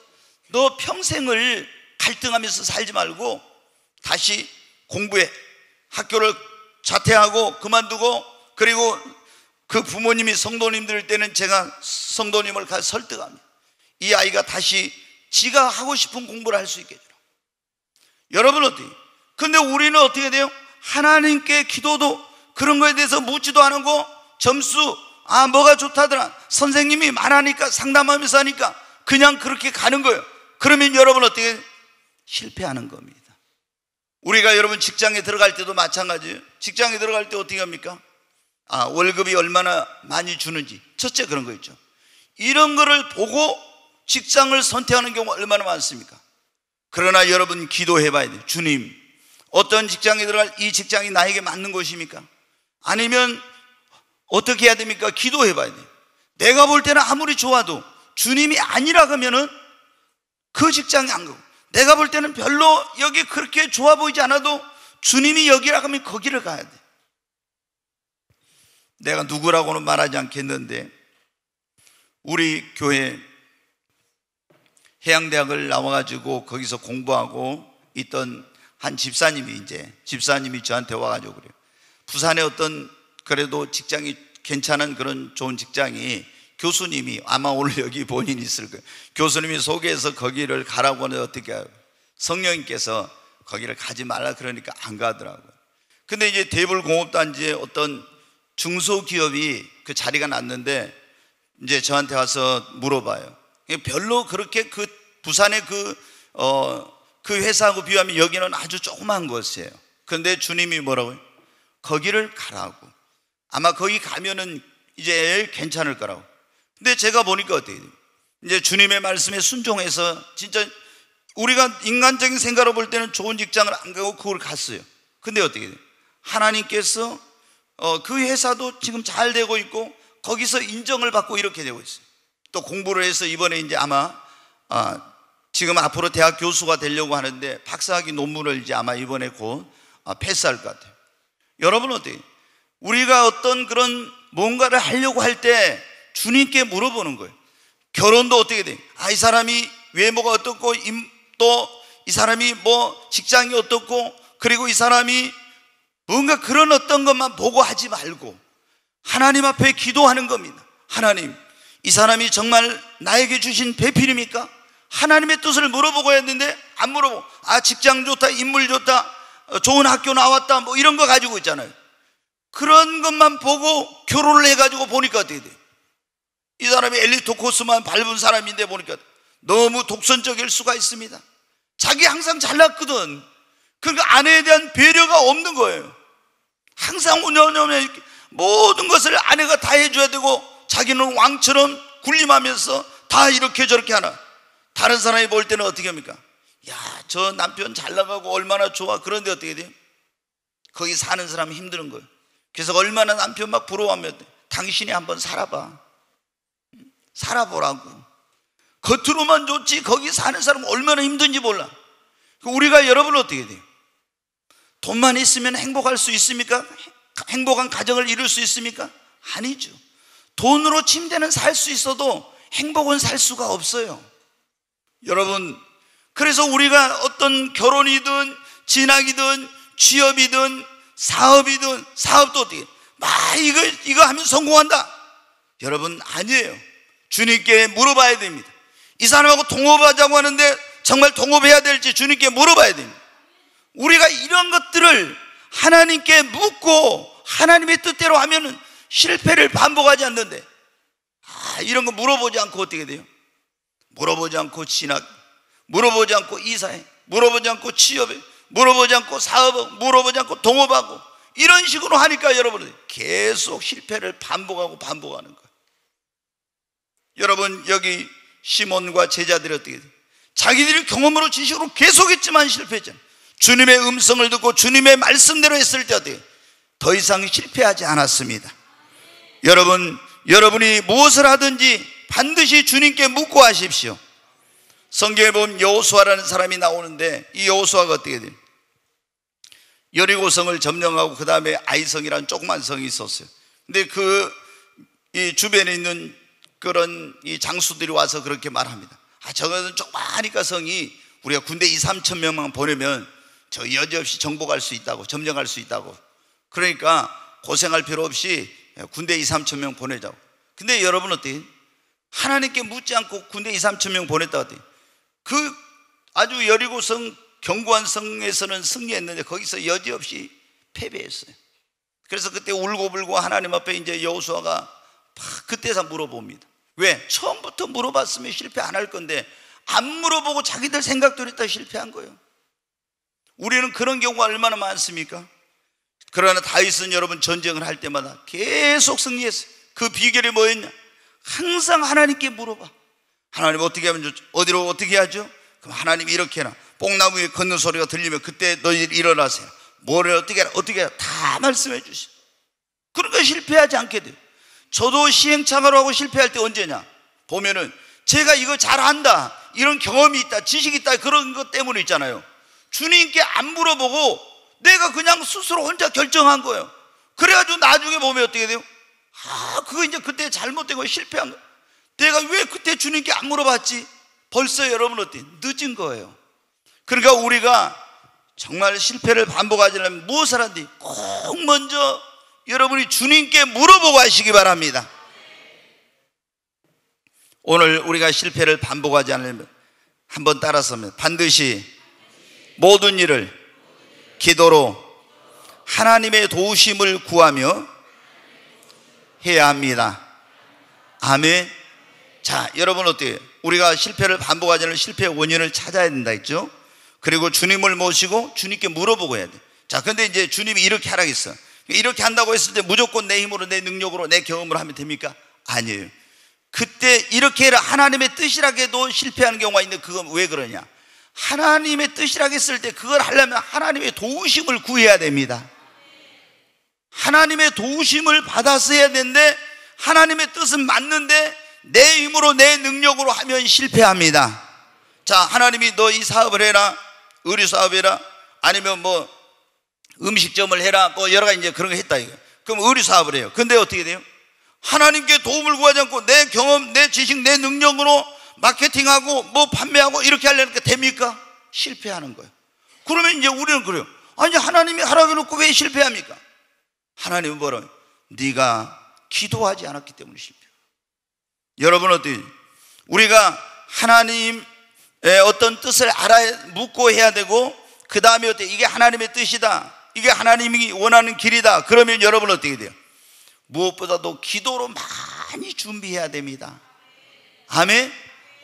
너 평생을 갈등하면서 살지 말고 다시 공부해. 학교를 자퇴하고 그만두고, 그리고 그 부모님이 성도님들 때는 제가 성도님을 가서 설득합니다. 이 아이가 다시 지가 하고 싶은 공부를 할 수 있게 해주라. 여러분 어떻게? 근데 우리는 어떻게 돼요? 하나님께 기도도 그런 거에 대해서 묻지도 않고 점수 뭐가 좋다더라 선생님이 말하니까 상담하면서 하니까 그냥 그렇게 가는 거예요. 그러면 여러분 어떻게 실패하는 겁니다. 우리가 여러분 직장에 들어갈 때도 마찬가지예요. 직장에 들어갈 때 어떻게 합니까? 월급이 얼마나 많이 주는지, 첫째 그런 거 있죠. 이런 거를 보고 직장을 선택하는 경우가 얼마나 많습니까? 그러나 여러분 기도해 봐야 돼요. 주님, 어떤 직장에 들어갈 이 직장이 나에게 맞는 곳입니까? 아니면 어떻게 해야 됩니까? 기도해 봐야 돼요. 내가 볼 때는 아무리 좋아도 주님이 아니라 그러면은 그 직장에 안 가고, 내가 볼 때는 별로 여기 그렇게 좋아 보이지 않아도 주님이 여기라 하면 거기를 가야 돼. 내가 누구라고는 말하지 않겠는데 우리 교회 해양대학을 나와가지고 거기서 공부하고 있던 한 집사님이 저한테 와가지고 그래요. 부산에 어떤 그래도 직장이 괜찮은 그런 좋은 직장이 교수님이, 아마 오늘 여기 본인이 있을 거예요, 교수님이 소개해서 거기를 가라고 하는데 어떻게 해요? 성령님께서 거기를 가지 말라 그러니까 안 가더라고요. 근데 이제 대불공업단지에 어떤 중소기업이 그 자리가 났는데 이제 저한테 와서 물어봐요. 별로 그렇게 그 부산의 그 회사하고 비교하면 여기는 아주 조그만 곳이에요. 그런데 주님이 뭐라고요? 거기를 가라고. 아마 거기 가면은 이제 괜찮을 거라고. 근데 제가 보니까 어떻게 돼요? 이제 주님의 말씀에 순종해서 진짜 우리가 인간적인 생각으로 볼 때는 좋은 직장을 안 가고 그걸 갔어요. 근데 어떻게 돼요? 하나님께서 그 회사도 지금 잘 되고 있고 거기서 인정을 받고 이렇게 되고 있어요. 또 공부를 해서 이번에 이제 아마 지금 앞으로 대학 교수가 되려고 하는데 박사학위 논문을 이제 아마 이번에 곧 패스할 것 같아요. 여러분 어때요? 우리가 어떤 그런 뭔가를 하려고 할 때 주님께 물어보는 거예요. 결혼도 어떻게 돼? 이 사람이 외모가 어떻고, 또 이 사람이 뭐 직장이 어떻고, 그리고 이 사람이 뭔가 그런 어떤 것만 보고 하지 말고 하나님 앞에 기도하는 겁니다. 하나님, 이 사람이 정말 나에게 주신 배필입니까? 하나님의 뜻을 물어보고 했는데 안 물어보고 직장 좋다, 인물 좋다, 좋은 학교 나왔다, 뭐 이런 거 가지고 있잖아요. 그런 것만 보고 결혼을 해가지고 보니까 어떻게 돼? 이 사람이 엘리트 코스만 밟은 사람인데 보니까 너무 독선적일 수가 있습니다. 자기 항상 잘났거든. 그러니까 아내에 대한 배려가 없는 거예요. 항상 모든 것을 아내가 다 해줘야 되고 자기는 왕처럼 군림하면서 다 이렇게 저렇게 하나. 다른 사람이 볼 때는 어떻게 합니까? 야, 저 남편 잘 나가고 얼마나 좋아. 그런데 어떻게 돼요? 거기 사는 사람이 힘든 거예요. 그래서 얼마나 남편 막 부러워하면 당신이 한번 살아봐. 살아보라고. 겉으로만 좋지 거기 사는 사람은 얼마나 힘든지 몰라. 우리가 여러분 어떻게 돼요? 돈만 있으면 행복할 수 있습니까? 행복한 가정을 이룰 수 있습니까? 아니죠. 돈으로 침대는 살 수 있어도 행복은 살 수가 없어요. 여러분, 그래서 우리가 어떤 결혼이든 진학이든 취업이든 사업이든, 사업도 어떻게 이거 하면 성공한다. 여러분, 아니에요. 주님께 물어봐야 됩니다. 이 사람하고 동업하자고 하는데 정말 동업해야 될지 주님께 물어봐야 됩니다. 우리가 이런 것들을 하나님께 묻고 하나님의 뜻대로 하면은 실패를 반복하지 않는데 이런 거 물어보지 않고 어떻게 돼요? 물어보지 않고 진학, 물어보지 않고 이사해, 물어보지 않고 취업해, 물어보지 않고 사업하고, 물어보지 않고 동업하고, 이런 식으로 하니까 여러분은 계속 실패를 반복하는 거예요. 여러분, 여기 시몬과 제자들이 어떻게 돼요? 자기들이 경험으로 지식으로 계속했지만 실패했잖아요. 주님의 음성을 듣고 주님의 말씀대로 했을 때 어때요? 더 이상 실패하지 않았습니다. 여러분, 여러분이 무엇을 하든지 반드시 주님께 묻고 하십시오. 성경에 보면 여호수아라는 사람이 나오는데 이 여호수아가 어떻게 돼요? 여리고성을 점령하고 그 다음에 아이성이라는 조그만 성이 있었어요. 근데 이 주변에 있는 그런 이 장수들이 와서 그렇게 말합니다. 저거는 조그마하니까 성이 우리가 군대 2-3천 명만 보내면 저 여지없이 정복할 수 있다고, 점령할 수 있다고. 그러니까 고생할 필요 없이 군대 2-3천 명 보내자고. 근데 여러분 어때요? 하나님께 묻지 않고 군대 2-3천 명 보냈다 어때요? 그 아주 여리고성 견고한 성에서는 승리했는데 거기서 여지없이 패배했어요. 그래서 그때 울고불고 하나님 앞에 이제 여호수아가 그때서 물어봅니다. 왜? 처음부터 물어봤으면 실패 안 할 건데 안 물어보고 자기들 생각대로 했다 실패한 거예요. 우리는 그런 경우가 얼마나 많습니까? 그러나 다윗은 여러분 전쟁을 할 때마다 계속 승리했어요. 그 비결이 뭐였냐? 항상 하나님께 물어봐. 하나님 어떻게 하면 좋죠? 어디로 어떻게 하죠? 그럼 하나님이 이렇게 해라. 뽕나무에 걷는 소리가 들리면 그때 너희들 일어나세요. 뭐를 어떻게 해라, 어떻게 해라, 다 말씀해 주시오. 그러니까 실패하지 않게 돼요. 저도 시행착오를 하고 실패할 때 언제냐? 보면은 제가 이거 잘한다, 이런 경험이 있다, 지식이 있다, 그런 것 때문에 있잖아요. 주님께 안 물어보고 내가 그냥 스스로 혼자 결정한 거예요. 그래가지고 나중에 보면 어떻게 돼요? 그거 이제 그때 잘못된 거, 실패한 거. 내가 왜 그때 주님께 안 물어봤지? 벌써 여러분 어때? 늦은 거예요. 그러니까 우리가 정말 실패를 반복하지 않으면 무엇을 하는지 꼭 먼저 여러분이 주님께 물어보고 하시기 바랍니다. 오늘 우리가 실패를 반복하지 않으면 한번 따라서 반드시 모든 일을 기도로 하나님의 도우심을 구하며 해야 합니다. 아멘. 자, 여러분 어때요? 우리가 실패를 반복하지 않으면 실패의 원인을 찾아야 된다 했죠. 그리고 주님을 모시고 주님께 물어보고 해야 돼. 자, 근데 이제 주님이 이렇게 하라고 했어. 이렇게 한다고 했을 때 무조건 내 힘으로, 내 능력으로, 내 경험으로 하면 됩니까? 아니에요. 그때 이렇게 해라 하나님의 뜻이라고 해도 실패하는 경우가 있는데 그건 왜 그러냐? 하나님의 뜻이라고 했을 때 그걸 하려면 하나님의 도우심을 구해야 됩니다. 하나님의 도우심을 받아서 해야 되는데 하나님의 뜻은 맞는데 내 힘으로, 내 능력으로 하면 실패합니다. 자, 하나님이 너 이 사업을 해라, 의류 사업 해라, 아니면 뭐 음식점을 해라, 뭐 여러 가지 이제 그런 거 했다 이거. 그럼 의류 사업을 해요. 근데 어떻게 돼요? 하나님께 도움을 구하지 않고 내 경험, 내 지식, 내 능력으로 마케팅하고 뭐 판매하고 이렇게 하려니까 됩니까? 실패하는 거예요. 그러면 이제 우리는 그래요. 아니 하나님이 하라고 해놓고 왜 실패합니까? 하나님은 뭐라고? 네가 기도하지 않았기 때문에 실패해요. 여러분 어떻게 우리가 하나님의 어떤 뜻을 알아야 묻고 해야 되고 그 다음에 어떻게 이게 하나님의 뜻이다, 이게 하나님이 원하는 길이다, 그러면 여러분 어떻게 돼요? 무엇보다도 기도로 많이 준비해야 됩니다. 아멘.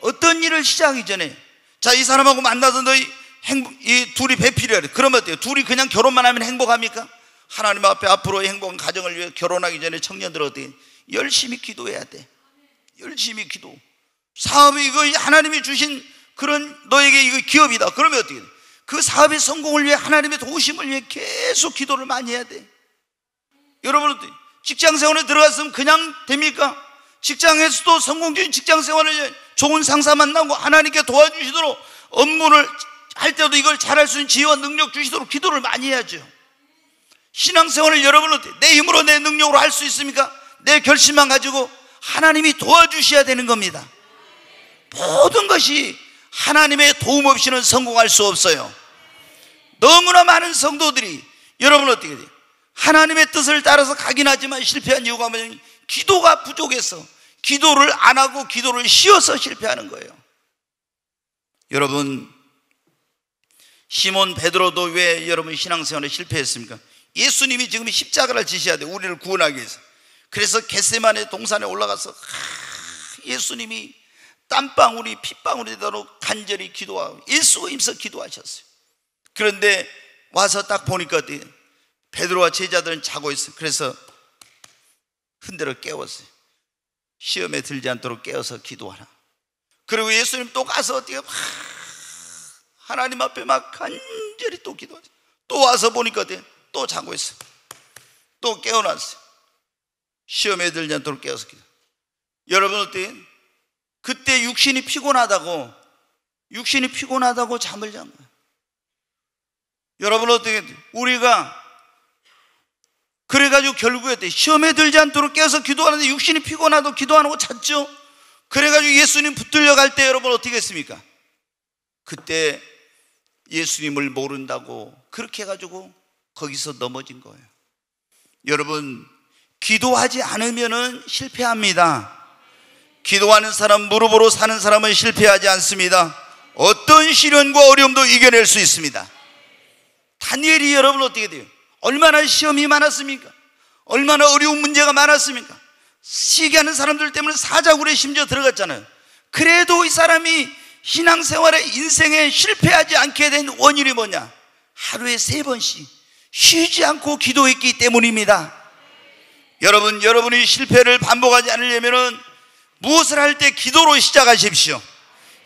어떤 일을 시작하기 전에 자, 이 사람하고 만나서 이 둘이 배필이야. 그러면 어때요? 둘이 그냥 결혼만 하면 행복합니까? 하나님 앞에 앞으로의 행복한 가정을 위해 결혼하기 전에 청년들 어떻게 열심히 기도해야 돼. 열심히 기도. 사업이 이거 하나님이 주신 그런 너에게 이거 기업이다. 그러면 어떻게 돼? 그 사업의 성공을 위해 하나님의 도우심을 위해 계속 기도를 많이 해야 돼. 여러분 어떻게 직장 생활에 들어갔으면 그냥 됩니까? 직장에서도 성공적인 직장 생활을 좋은 상사 만나고 하나님께 도와주시도록 업무를 할 때도 이걸 잘할 수 있는 지혜와 능력 주시도록 기도를 많이 해야죠. 신앙생활을 여러분 어때? 내 힘으로, 내 능력으로 할 수 있습니까? 내 결심만 가지고 하나님이 도와주셔야 되는 겁니다. 모든 것이 하나님의 도움 없이는 성공할 수 없어요. 너무나 많은 성도들이 여러분 어떻게 돼요? 하나님의 뜻을 따라서 가긴 하지만 실패한 이유가 뭐냐면 기도가 부족해서 기도를 안 하고 기도를 쉬어서 실패하는 거예요. 여러분 시몬 베드로도 왜 여러분 신앙생활에 실패했습니까? 예수님이 지금 십자가를 지셔야 돼, 우리를 구원하기 위해서. 그래서 겟세마네 동산에 올라가서 예수님이 땀방울이 핏방울이 되도록 간절히 기도하고 일수고 임서 기도하셨어요. 그런데 와서 딱 보니까 베드로와 제자들은 자고 있어요. 그래서 흔들어 깨웠어요. 시험에 들지 않도록 깨워서 기도하라. 그리고 예수님 또 가서 어떻게 하나님 앞에 막 간절히 또 기도하죠. 또 와서 보니까 또 자고 있어요. 또 깨어났어요. 시험에 들지 않도록 깨워서 기도. 여러분 어때요? 그때 육신이 피곤하다고 잠을 잔 거예요. 여러분 어떻게 우리가 그래가지고 결국에 시험에 들지 않도록 깨어서 기도하는데 육신이 피곤하다고 기도 안 하고 잤죠. 그래가지고 예수님 붙들려 갈 때 여러분 어떻게 했습니까? 그때 예수님을 모른다고 그렇게 해가지고 거기서 넘어진 거예요. 여러분 기도하지 않으면은 실패합니다. 기도하는 사람, 무릎으로 사는 사람은 실패하지 않습니다. 어떤 시련과 어려움도 이겨낼 수 있습니다. 다니엘이 여러분 어떻게 돼요? 얼마나 시험이 많았습니까? 얼마나 어려운 문제가 많았습니까? 시기하는 사람들 때문에 사자굴에 심지어 들어갔잖아요. 그래도 이 사람이 신앙생활에 인생에 실패하지 않게 된 원인이 뭐냐? 하루에 3번씩 쉬지 않고 기도했기 때문입니다. 여러분, 여러분이 실패를 반복하지 않으려면 무엇을 할 때 기도로 시작하십시오.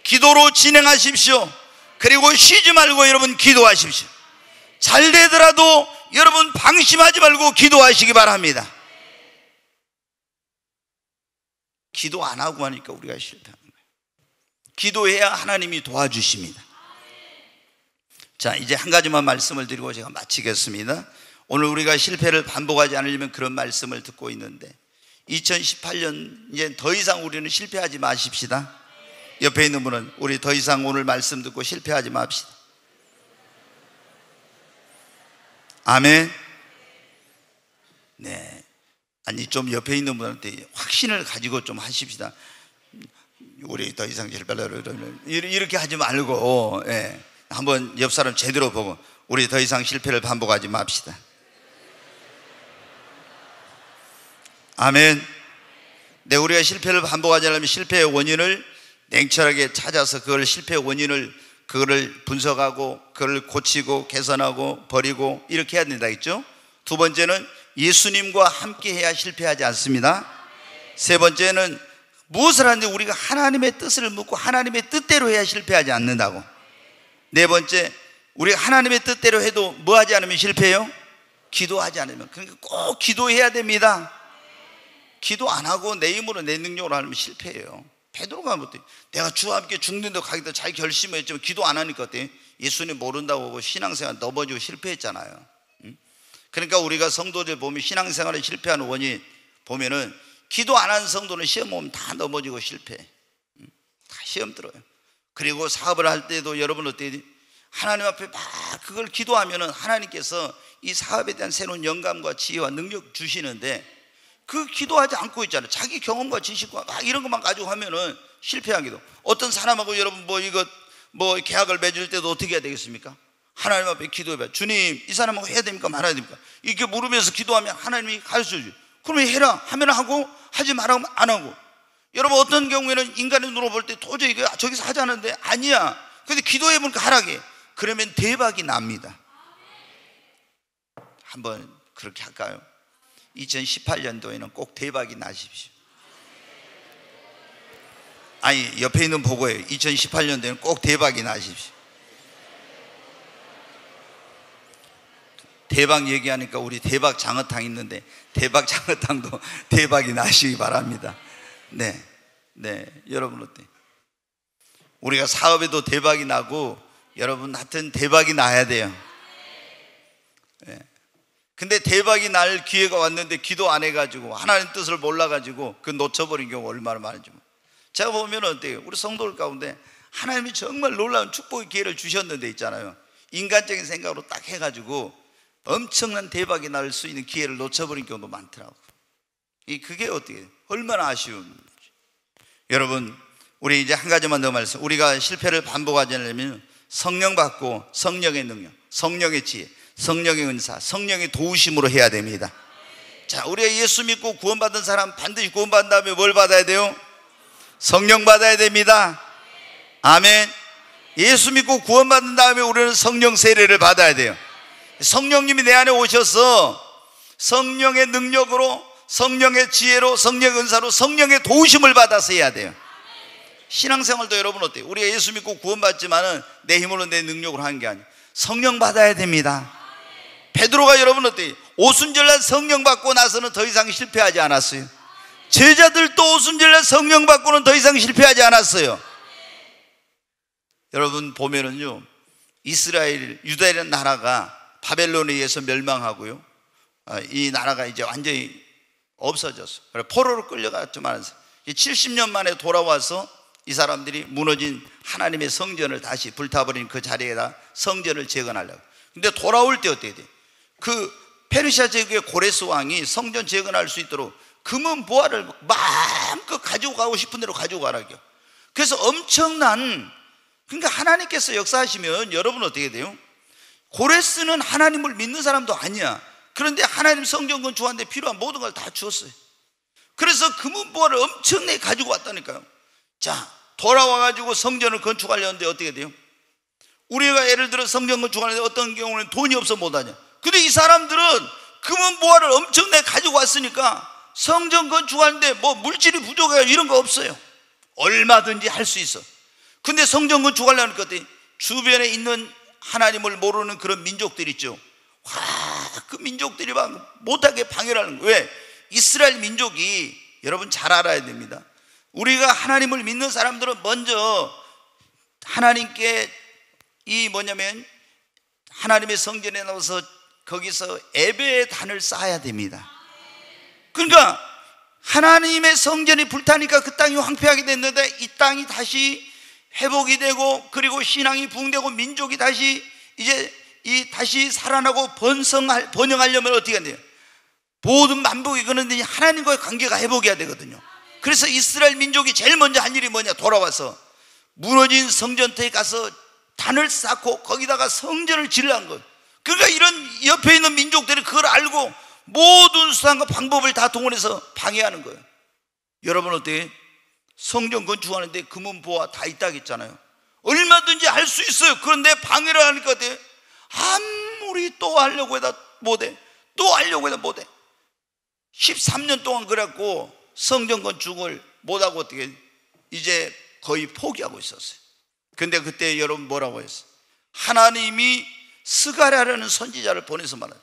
기도로 진행하십시오. 그리고 쉬지 말고 여러분 기도하십시오. 잘 되더라도 여러분 방심하지 말고 기도하시기 바랍니다. 기도 안 하고 하니까 우리가 실패하는 거예요. 기도해야 하나님이 도와주십니다. 자, 이제 한 가지만 말씀을 드리고 제가 마치겠습니다. 오늘 우리가 실패를 반복하지 않으려면 그런 말씀을 듣고 있는데 2018년 이제 더 이상 우리는 실패하지 마십시다. 옆에 있는 분은 우리 더 이상 오늘 말씀 듣고 실패하지 맙시다. 아멘. 네. 아니 좀 옆에 있는 분한테 확신을 가지고 좀 하십시다. 우리 더 이상 실패를 이렇게 하지 말고, 예. 한번 옆 사람 제대로 보고 우리 더 이상 실패를 반복하지 맙시다. 아멘. 네, 우리가 실패를 반복하지 않으면 실패의 원인을 냉철하게 찾아서 그걸 실패의 원인을 그거를 분석하고 그걸 고치고 개선하고 버리고 이렇게 해야 된다 했죠. 두 번째는 예수님과 함께 해야 실패하지 않습니다. 세 번째는 무엇을 하는데 우리가 하나님의 뜻을 묻고 하나님의 뜻대로 해야 실패하지 않는다고. 네 번째, 우리가 하나님의 뜻대로 해도 뭐 하지 않으면 실패해요? 기도하지 않으면. 그러니까 꼭 기도해야 됩니다. 기도 안 하고 내 힘으로 내 능력으로 하면 실패해요. 베드로가 뭐 내가 주와 함께 죽는데 가기도 잘 결심을 했지만 기도 안 하니까 어때? 예수님 모른다고 하고 신앙생활 넘어지고 실패했잖아요. 그러니까 우리가 성도들 보면 신앙생활에 실패하는 원인 보면은 기도 안 하는 성도는 시험 오면 다 넘어지고 실패해. 다 시험 들어요. 그리고 사업을 할 때도 여러분 어때요? 하나님 앞에 막 그걸 기도하면은 하나님께서 이 사업에 대한 새로운 영감과 지혜와 능력 주시는데 그 기도하지 않고 있잖아요. 자기 경험과 지식과 막 이런 것만 가지고 하면은 실패하기도. 어떤 사람하고 여러분 뭐 계약을 맺을 때도 어떻게 해야 되겠습니까? 하나님 앞에 기도해봐. 주님, 이 사람하고 해야 됩니까 말아야 됩니까? 이렇게 물으면서 기도하면 하나님이 가르쳐줘요. 그러면 해라 하면 하고 하지 말라면 안 하고. 여러분 어떤 경우에는 인간의 눈으로 볼 때 도저히 이거 저기서 하자는데 아니야. 근데 기도해보니까 하라게. 그러면 대박이 납니다. 한번 그렇게 할까요? 2018년도에는 꼭 대박이 나십시오. 아니 옆에 있는 보고예요. 2018년도에는 꼭 대박이 나십시오. 대박 얘기하니까 우리 대박 장어탕 있는데 대박 장어탕도 대박이 나시기 바랍니다. 네, 여러분 어때? 우리가 사업에도 대박이 나고 여러분 하여튼 대박이 나야 돼요. 네. 근데 대박이 날 기회가 왔는데 기도 안 해가지고 하나님 뜻을 몰라가지고 그 놓쳐버린 경우 얼마나 많은지. 제가 보면 어때요? 우리 성도들 가운데 하나님이 정말 놀라운 축복의 기회를 주셨는데 있잖아요. 인간적인 생각으로 딱 해가지고 엄청난 대박이 날 수 있는 기회를 놓쳐버린 경우도 많더라고요. 그게 어떻게 얼마나 아쉬운. 여러분 우리 이제 한 가지만 더 말씀. 우리가 실패를 반복하지 않으려면 성령 받고 성령의 능력, 성령의 지혜, 성령의 은사, 성령의 도우심으로 해야 됩니다. 자, 우리가 예수 믿고 구원받은 사람 반드시 구원받은 다음에 뭘 받아야 돼요? 성령 받아야 됩니다. 아멘. 예수 믿고 구원받은 다음에 우리는 성령 세례를 받아야 돼요. 성령님이 내 안에 오셔서 성령의 능력으로, 성령의 지혜로, 성령의 은사로, 성령의 도우심을 받아서 해야 돼요. 신앙생활도 여러분 어때요? 우리가 예수 믿고 구원받지만은 내 힘으로 내 능력으로 하는 게 아니에요. 성령 받아야 됩니다. 베드로가 여러분 어때요? 오순절날 성령 받고 나서는 더 이상 실패하지 않았어요. 제자들도 오순절날 성령 받고는 더 이상 실패하지 않았어요. 여러분 보면은요, 이스라엘, 유다라는 나라가 바벨론에 의해서 멸망하고요, 이 나라가 이제 완전히 없어졌어. 그래 포로로 끌려갔지만 70년 만에 돌아와서 이 사람들이 무너진 하나님의 성전을 다시 불타버린 그 자리에다 성전을 재건하려고. 근데 돌아올 때 어떻게 돼? 그 페르시아 제국의 고레스 왕이 성전 재건할 수 있도록 금은 보화를 마음껏 가지고 가고 싶은 대로 가지고 가라고요. 그래서 엄청난, 그러니까 하나님께서 역사하시면 여러분 어떻게 돼요? 고레스는 하나님을 믿는 사람도 아니야. 그런데 하나님 성전 건축하는데 필요한 모든 걸 다 주었어요. 그래서 금은 보화를 엄청나게 가지고 왔다니까요. 자, 돌아와가지고 성전을 건축하려는데 어떻게 돼요? 우리가 예를 들어 성전 건축하는데 어떤 경우는 돈이 없어 못하냐. 근데 이 사람들은 금은 보화를 엄청나게 가지고 왔으니까 성전 건축하는데 뭐 물질이 부족해요 이런 거 없어요. 얼마든지 할 수 있어. 근데 성전 건축하려는 것 같아. 주변에 있는 하나님을 모르는 그런 민족들 있죠. 그 민족들이 막 못하게 방해를 하는 거예요. 왜? 이스라엘 민족이 여러분 잘 알아야 됩니다. 우리가 하나님을 믿는 사람들은 먼저 하나님께 뭐냐면 하나님의 성전에 나와서 거기서 예배의 단을 쌓아야 됩니다. 그러니까 하나님의 성전이 불타니까 그 땅이 황폐하게 됐는데 이 땅이 다시 회복이 되고, 그리고 신앙이 부흥되고 민족이 다시 다시 살아나고 번영하려면 어떻게 해야 돼요? 모든 만복이 그런데 하나님과의 관계가 회복해야 되거든요. 그래서 이스라엘 민족이 제일 먼저 한 일이 뭐냐? 돌아와서 무너진 성전터에 가서 단을 쌓고 거기다가 성전을 지으려는 거예요. 그러니까 이런 옆에 있는 민족들이 그걸 알고 모든 수단과 방법을 다 동원해서 방해하는 거예요. 여러분 어때요? 성전 건축하는데 금은보화 다 있다고 했잖아요. 얼마든지 할 수 있어요. 그런데 방해를 하니까 어때요? 아무리 또 하려고 해도 못해. 또 하려고 해도 못해. 13년 동안 그랬고 성전 건축을 못하고 어떻게 이제 거의 포기하고 있었어요. 근데 그때 여러분 뭐라고 했어요? 하나님이 스가랴라는 선지자를 보내서 말해요.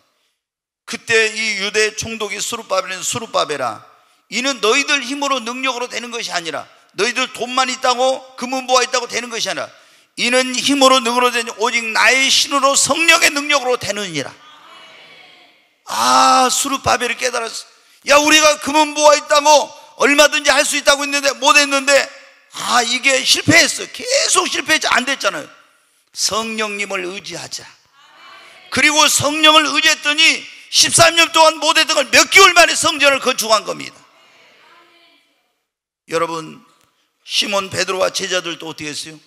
그때 이 유대 총독이 수룹바벨아, 이는 너희들 힘으로 능력으로 되는 것이 아니라, 너희들 돈만 있다고 금은보화 있다고 되는 것이 아니라, 이는 힘으로 능력으로 되는 오직 나의 신으로 성령의 능력으로 되느니라. 수룹바벨이 깨달았어. 야, 우리가 금은보화 있다고 얼마든지 할 수 있다고 했는데 못했는데 이게 실패했어. 계속 실패했지. 안 됐잖아요. 성령님을 의지하자. 그리고 성령을 의지했더니 13년 동안 못했던 걸 몇 개월 만에 성전을 건축한 겁니다. 여러분, 시몬 베드로와 제자들도 어떻게 했어요?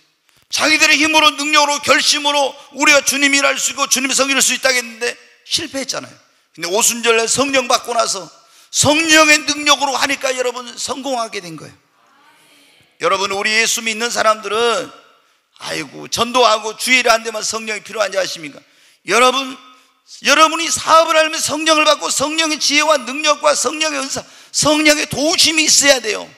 자기들의 힘으로 능력으로 결심으로 우리가 주님 일할 수 있고 주님의 성일할 수 있다고 했는데 실패했잖아요. 근데 오순절날 성령 받고 나서 성령의 능력으로 하니까 여러분 성공하게 된 거예요. 여러분, 우리 예수 믿는 사람들은 전도하고 주일에 안 되면 성령이 필요한지 아십니까? 여러분이 사업을 하려면 성령을 받고 성령의 지혜와 능력과 성령의 은사, 성령의 도우심이 있어야 돼요.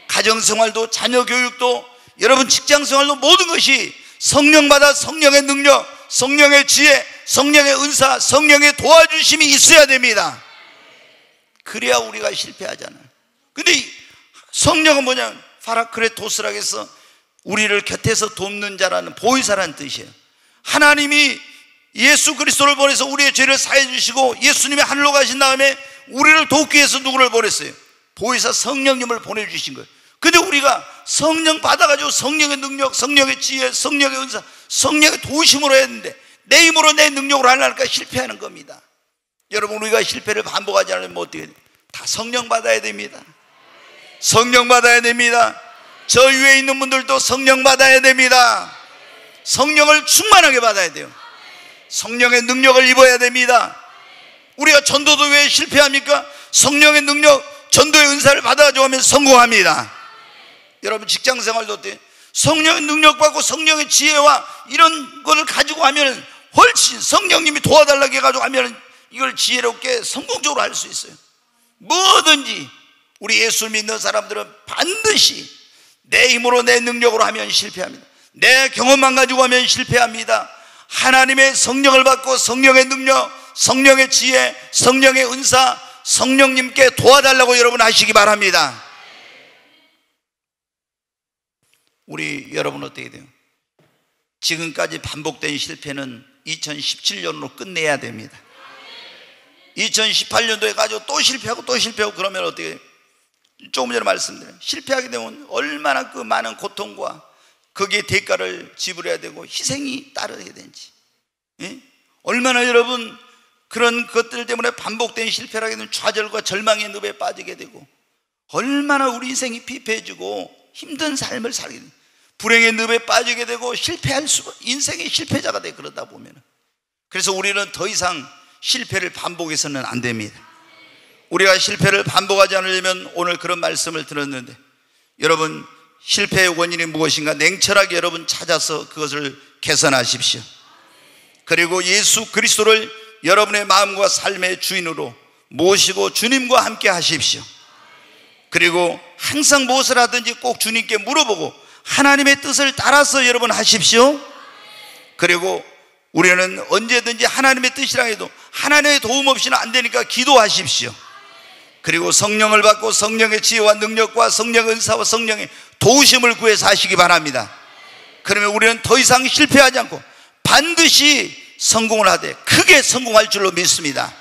가정생활도 자녀 교육도 여러분 직장생활도 모든 것이 성령마다 성령의 능력, 성령의 지혜, 성령의 은사, 성령의 도와주심이 있어야 됩니다. 그래야 우리가 실패하잖아요. 근데 성령은 뭐냐면 파라크레토스라고 해서 우리를 곁에서 돕는 자라는 보혜사라는 뜻이에요. 하나님이 예수 그리스도를 보내서 우리의 죄를 사해 주시고 예수님이 하늘로 가신 다음에 우리를 돕기 위해서 누구를 보냈어요? 보혜사 성령님을 보내주신 거예요. 근데 우리가 성령 받아가지고 성령의 능력, 성령의 지혜, 성령의 은사, 성령의 도우심으로 했는데 내 힘으로 내 능력으로 하려니까 실패하는 겁니다. 여러분, 우리가 실패를 반복하지 않으면 어떻게 돼요? 다 성령 받아야 됩니다. 성령 받아야 됩니다. 저 위에 있는 분들도 성령 받아야 됩니다. 성령을 충만하게 받아야 돼요. 성령의 능력을 입어야 됩니다. 우리가 전도도 왜 실패합니까? 성령의 능력, 전도의 은사를 받아가지고 하면 성공합니다. 여러분, 직장생활도 어때요? 성령의 능력 받고 성령의 지혜와 이런 거를 가지고 하면 훨씬 성령님이 도와달라고 해가지고 하면 이걸 지혜롭게 성공적으로 할 수 있어요. 뭐든지 우리 예수 믿는 사람들은 반드시 내 힘으로 내 능력으로 하면 실패합니다. 내 경험만 가지고 하면 실패합니다. 하나님의 성령을 받고 성령의 능력, 성령의 지혜, 성령의 은사, 성령님께 도와달라고 여러분 하시기 바랍니다. 우리 여러분 어떻게 돼요? 지금까지 반복된 실패는 2017년으로 끝내야 됩니다. 2018년도에 가지고 또 실패하고 또 실패하고 그러면 어떻게 해요? 조금 전에 말씀드려요. 실패하게 되면 얼마나 그 많은 고통과 거기에 대가를 지불해야 되고 희생이 따르게 되는지, 얼마나 여러분 그런 것들 때문에 반복된 실패를 하게 되면 좌절과 절망의 늪에 빠지게 되고 얼마나 우리 인생이 피폐해지고 힘든 삶을 살게 되고 불행의 늪에 빠지게 되고 실패할 수가, 인생의 실패자가 돼. 그러다 보면 그래서 우리는 더 이상 실패를 반복해서는 안 됩니다. 우리가 실패를 반복하지 않으려면 오늘 그런 말씀을 들었는데, 여러분 실패의 원인이 무엇인가 냉철하게 여러분 찾아서 그것을 개선하십시오. 그리고 예수 그리스도를 여러분의 마음과 삶의 주인으로 모시고 주님과 함께 하십시오. 그리고 항상 무엇을 하든지 꼭 주님께 물어보고 하나님의 뜻을 따라서 여러분 하십시오. 그리고 우리는 언제든지 하나님의 뜻이라 해도 하나님의 도움 없이는 안 되니까 기도하십시오. 그리고 성령을 받고 성령의 지혜와 능력과 성령의 은사와 성령의 도우심을 구해서 하시기 바랍니다. 그러면 우리는 더 이상 실패하지 않고 반드시 성공을 하되 크게 성공할 줄로 믿습니다.